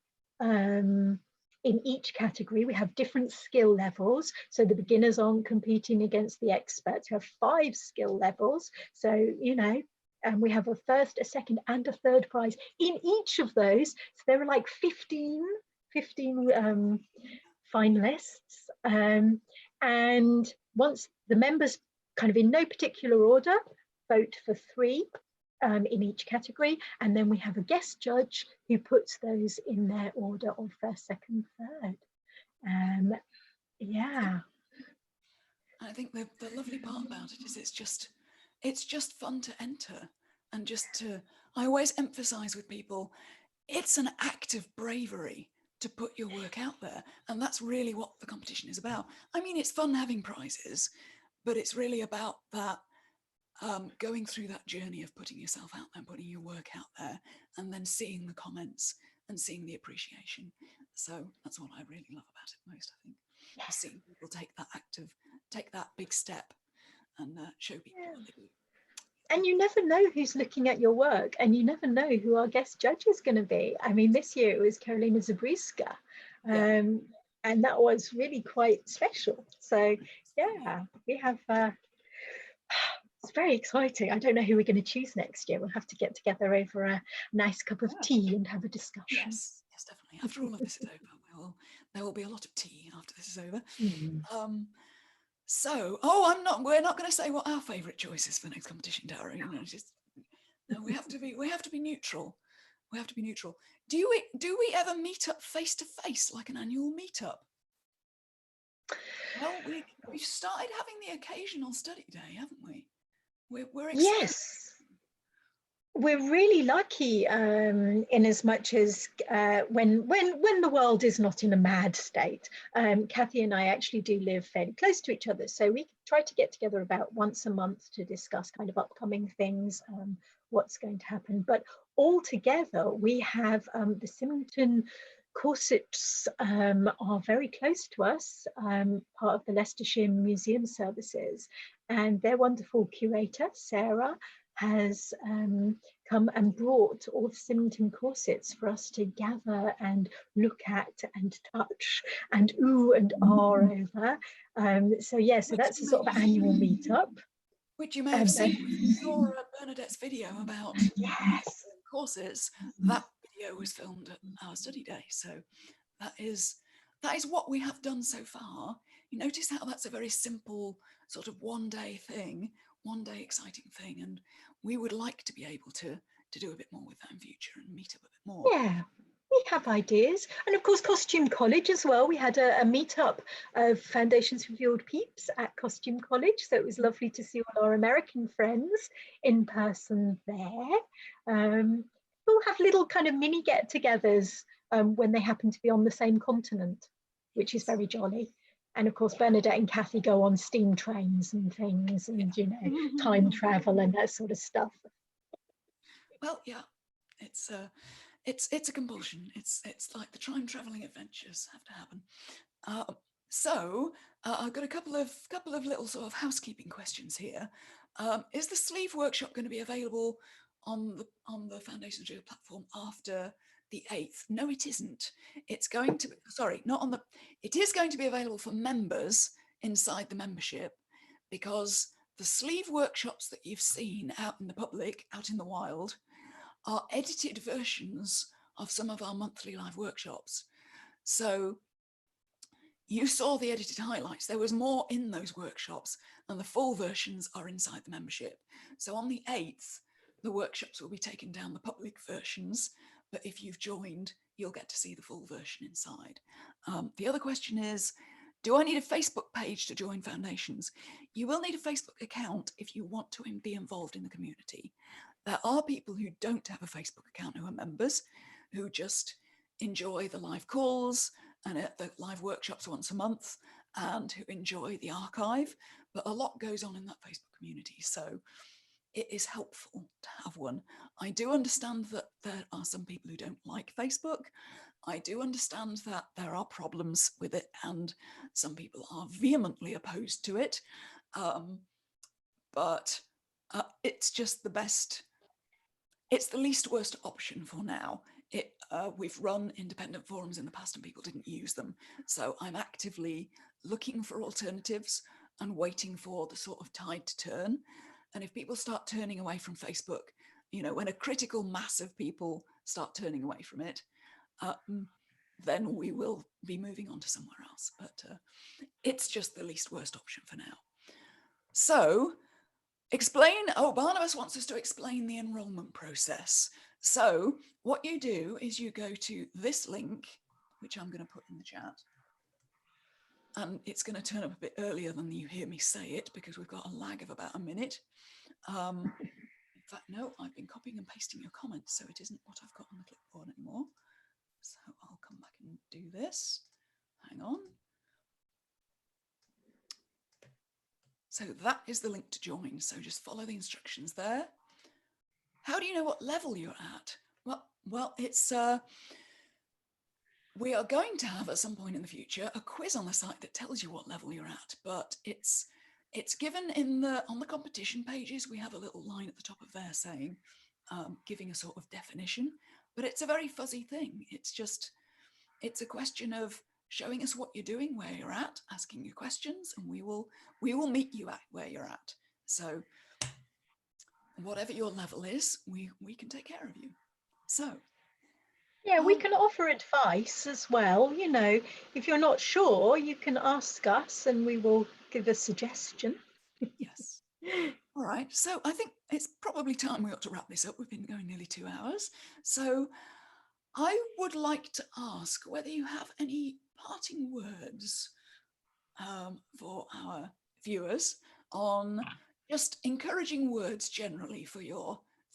in each category. We have different skill levels, so the beginners aren't competing against the experts. We have 5 skill levels, so you know, and we have a first, a second, and a third prize in each of those. So there are like 15 finalists, and once the members, kind of in no particular order, vote for 3 in each category, and then we have a guest judge who puts those in their order of first, second, third. Yeah. I think the lovely part about it is it's just fun to enter, and just to, I always emphasize with people, it's an act of bravery to put your work out there, and that's really what the competition is about. I mean, it's fun having prizes, but it's really about that, going through that journey of putting yourself out there, putting your work out there, and then seeing the comments and seeing the appreciation. So that's what I really love about it most, I think, is seeing people take that big step and show people what they do. And you never know who's looking at your work, and you never know who our guest judge is going to be. I mean, this year it was Karolina Zabriska, and that was really quite special. So yeah, we have, it's very exciting. I don't know who we're going to choose next year. We'll have to get together over a nice cup of tea and have a discussion. Yes, definitely. After all of this is over, there will be a lot of tea after this is over. So, we're not going to say what our favourite choice is for the next competition, Tara. You know, no, we have to be neutral. We have to be neutral. Do we ever meet up face to face like an annual meetup? Well, we've started having the occasional study day, haven't we? We're yes. We're really lucky, in as much as when the world is not in a mad state. Cathy and I actually do live fairly close to each other, so we try to get together about once a month to discuss kind of upcoming things, what's going to happen. But all together, we have the Symington corsets are very close to us, part of the Leicestershire Museum Services, and their wonderful curator, Sarah, has come and brought all the Symington corsets for us to gather and look at and touch and ooh and ah over. So yeah, so that's a sort of annual meetup. Which you may have seen if you saw Bernadette's video about yes, courses. That video was filmed at our study day. So that is what we have done so far. You notice how that's a very simple sort of one day thing, one day exciting thing. And we would like to be able to do a bit more with that in future and meet up a bit more. yeah. We have ideas, and of course Costume College as well. We had a meetup of Foundations Revealed peeps at Costume College, so it was lovely to see all our American friends in person there. We'll have little kind of mini get-togethers when they happen to be on the same continent, which is very jolly. And of course Bernadette and Cathy go on steam trains and things, and you know, time travel and that sort of stuff. Well, yeah, it's a compulsion. It's like the time traveling adventures have to happen. So I've got a couple of little sort of housekeeping questions here. Is the sleeve workshop going to be available on the Foundations Revealed platform after the 8th? No, it isn't. It's going to be, sorry, not on the. It is going to be available for members inside the membership, because the sleeve workshops that you've seen out in the public, out in the wild, are edited versions of some of our monthly live workshops. So you saw the edited highlights. There was more in those workshops, and the full versions are inside the membership. So on the 8th, the workshops will be taken down, the public versions, but if you've joined, you'll get to see the full version inside. The other question is, do I need a Facebook page to join Foundations? You will need a Facebook account if you want to be involved in the community. There are people who don't have a Facebook account who are members, who just enjoy the live calls and the live workshops once a month, and who enjoy the archive. But a lot goes on in that Facebook community, so it is helpful to have one. I do understand that there are some people who don't like Facebook. I do understand that there are problems with it, and some people are vehemently opposed to it. But it's just the best. It's the least worst option for now. We've run independent forums in the past and people didn't use them. So I'm actively looking for alternatives and waiting for the sort of tide to turn. And if people start turning away from Facebook, you know, when a critical mass of people start turning away from it, then we will be moving on to somewhere else. But it's just the least worst option for now. So Barnabas wants us to explain the enrollment process. So what you do is you go to this link, which I'm going to put in the chat. And it's going to turn up a bit earlier than you hear me say it, because we've got a lag of about a minute. In fact, no, I've been copying and pasting your comments, so it isn't what I've got on the clipboard anymore. So I'll come back and do this. Hang on. So that is the link to join. So just follow the instructions there. How do you know what level you're at? Well, it's we are going to have at some point in the future a quiz on the site that tells you what level you're at, but it's given on the competition pages. We have a little line at the top of there saying, giving a sort of definition, but it's a very fuzzy thing. It's a question of showing us what you're doing, where you're at, asking you questions, and we will meet you at where you're at. So whatever your level is, we can take care of you. So yeah, we can offer advice as well. You know, if you're not sure, you can ask us and we will give a suggestion. yes. All right. So I think it's probably time we ought to wrap this up. We've been going nearly 2 hours. So I would like to ask whether you have any parting words for our viewers on just encouraging words generally for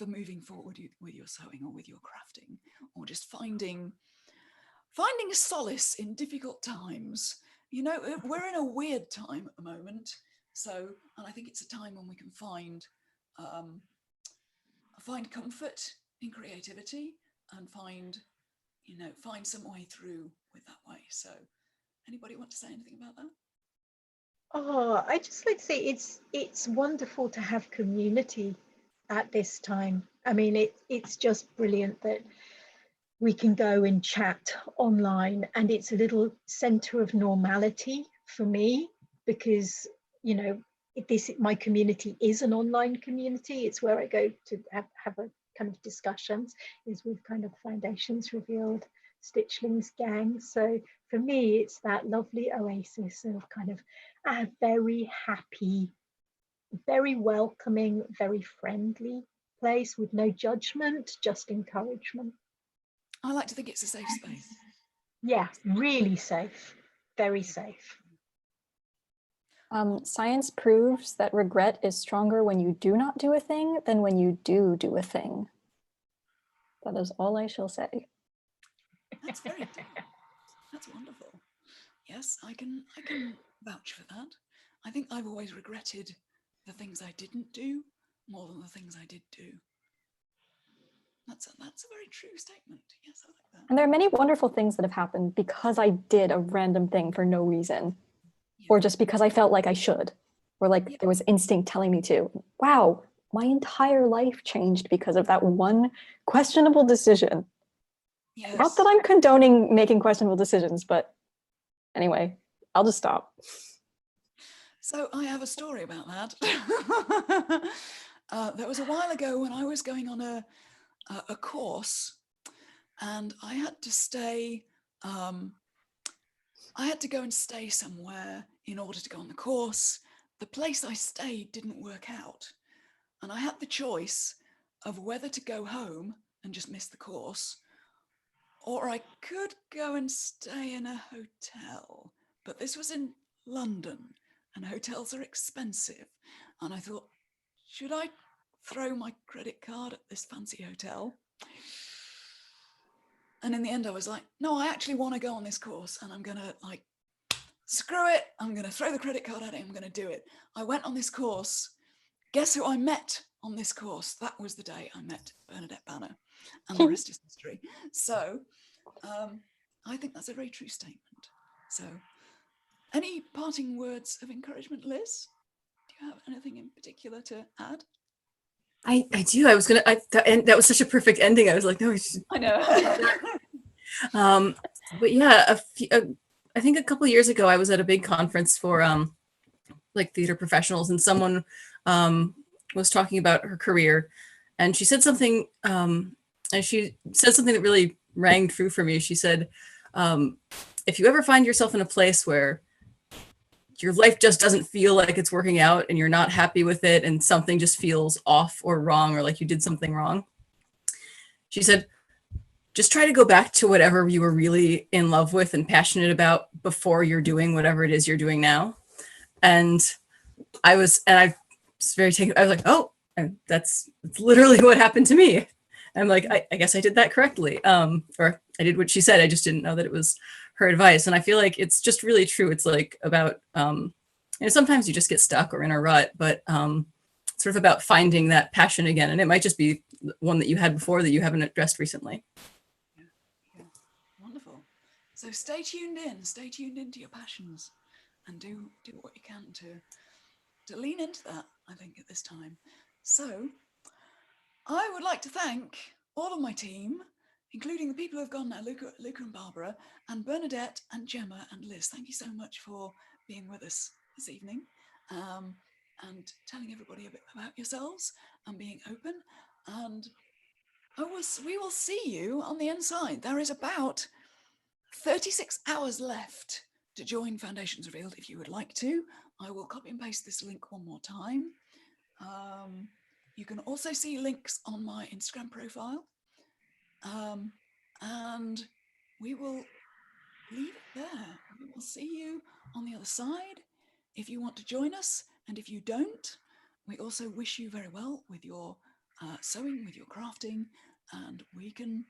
moving forward with your sewing or with your crafting, or just finding solace in difficult times. You know, we're in a weird time at the moment, and I think it's a time when we can find comfort in creativity and find you know, find some way through with that way. So anybody want to say anything about that? Oh, I just like to say it's wonderful to have community at this time. I mean, it's just brilliant that we can go and chat online, and it's a little center of normality for me, because, you know, my community is an online community. It's where I go to have a kind of discussions, is with kind of Foundations Revealed Stitchlings gang. So for me, it's that lovely oasis of kind of a very happy, very welcoming, very friendly place with no judgment, just encouragement. I like to think it's a safe space. Yeah, really safe, very safe. Science proves that regret is stronger when you do not do a thing than when you do a thing. That is all I shall say. That's very deep. That's wonderful. Yes, I can vouch for that. I think I've always regretted the things I didn't do more than the things I did do. That's a very true statement. Yes, I like that. And there are many wonderful things that have happened because I did a random thing for no reason, Yeah. or just because I felt like I should, or like there was instinct telling me to. Wow, my entire life changed because of that one questionable decision. Yes. Not that I'm condoning making questionable decisions, but anyway, I'll just stop. So I have a story about that. There was a while ago when I was going on a course, and I had to stay. I had to go and stay somewhere in order to go on the course. The place I stayed didn't work out, and I had the choice of whether to go home and just miss the course, or I could go and stay in a hotel. But this was in London, and hotels are expensive. And I thought, should I throw my credit card at this fancy hotel? And in the end, I was like, no, I actually want to go on this course, and I'm going to like, screw it. I'm going to throw the credit card at it. I'm going to do it. I went on this course. Guess who I met on this course? That was the day I met Bernadette Banner, and the rest is history. So I think that's a very true statement. So any parting words of encouragement, Liz? Do you have anything in particular to add? I do. I was gonna. That was such a perfect ending. I was like, no. I know. But yeah, I think a couple of years ago, I was at a big conference for like theater professionals, and someone was talking about her career, and she said something, and she said something that really rang true for me. She said, if you ever find yourself in a place where your life just doesn't feel like it's working out and you're not happy with it and something just feels off or wrong, or like you did something wrong, she said, just try to go back to whatever you were really in love with and passionate about before you're doing whatever it is you're doing now. And I was very taken. I was like, oh, and that's literally what happened to me. I'm like, I guess I did that correctly. Or I did what she said. I just didn't know that it was her advice. And I feel like it's just really true. It's like about, sometimes you just get stuck or in a rut, but sort of about finding that passion again. And it might just be one that you had before that you haven't addressed recently. Yeah. Wonderful. So stay tuned into your passions, and do what you can to lean into that, I think, at this time. So I would like to thank all of my team, including the people who have gone now, Luca and Barbara, and Bernadette and Gemma and Liz. Thank you so much for being with us this evening, and telling everybody a bit about yourselves and being open. And we will see you on the inside. There is about 36 hours left to join Foundations Revealed if you would like to. I will copy and paste this link one more time. You can also see links on my Instagram profile. And we will leave it there. We will see you on the other side if you want to join us. And if you don't, we also wish you very well with your sewing, with your crafting, and we can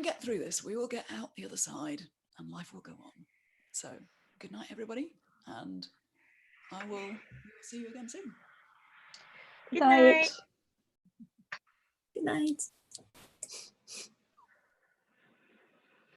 get through this. We will get out the other side and life will go on. So good night, everybody. And we will see you again soon. Good night. Good night.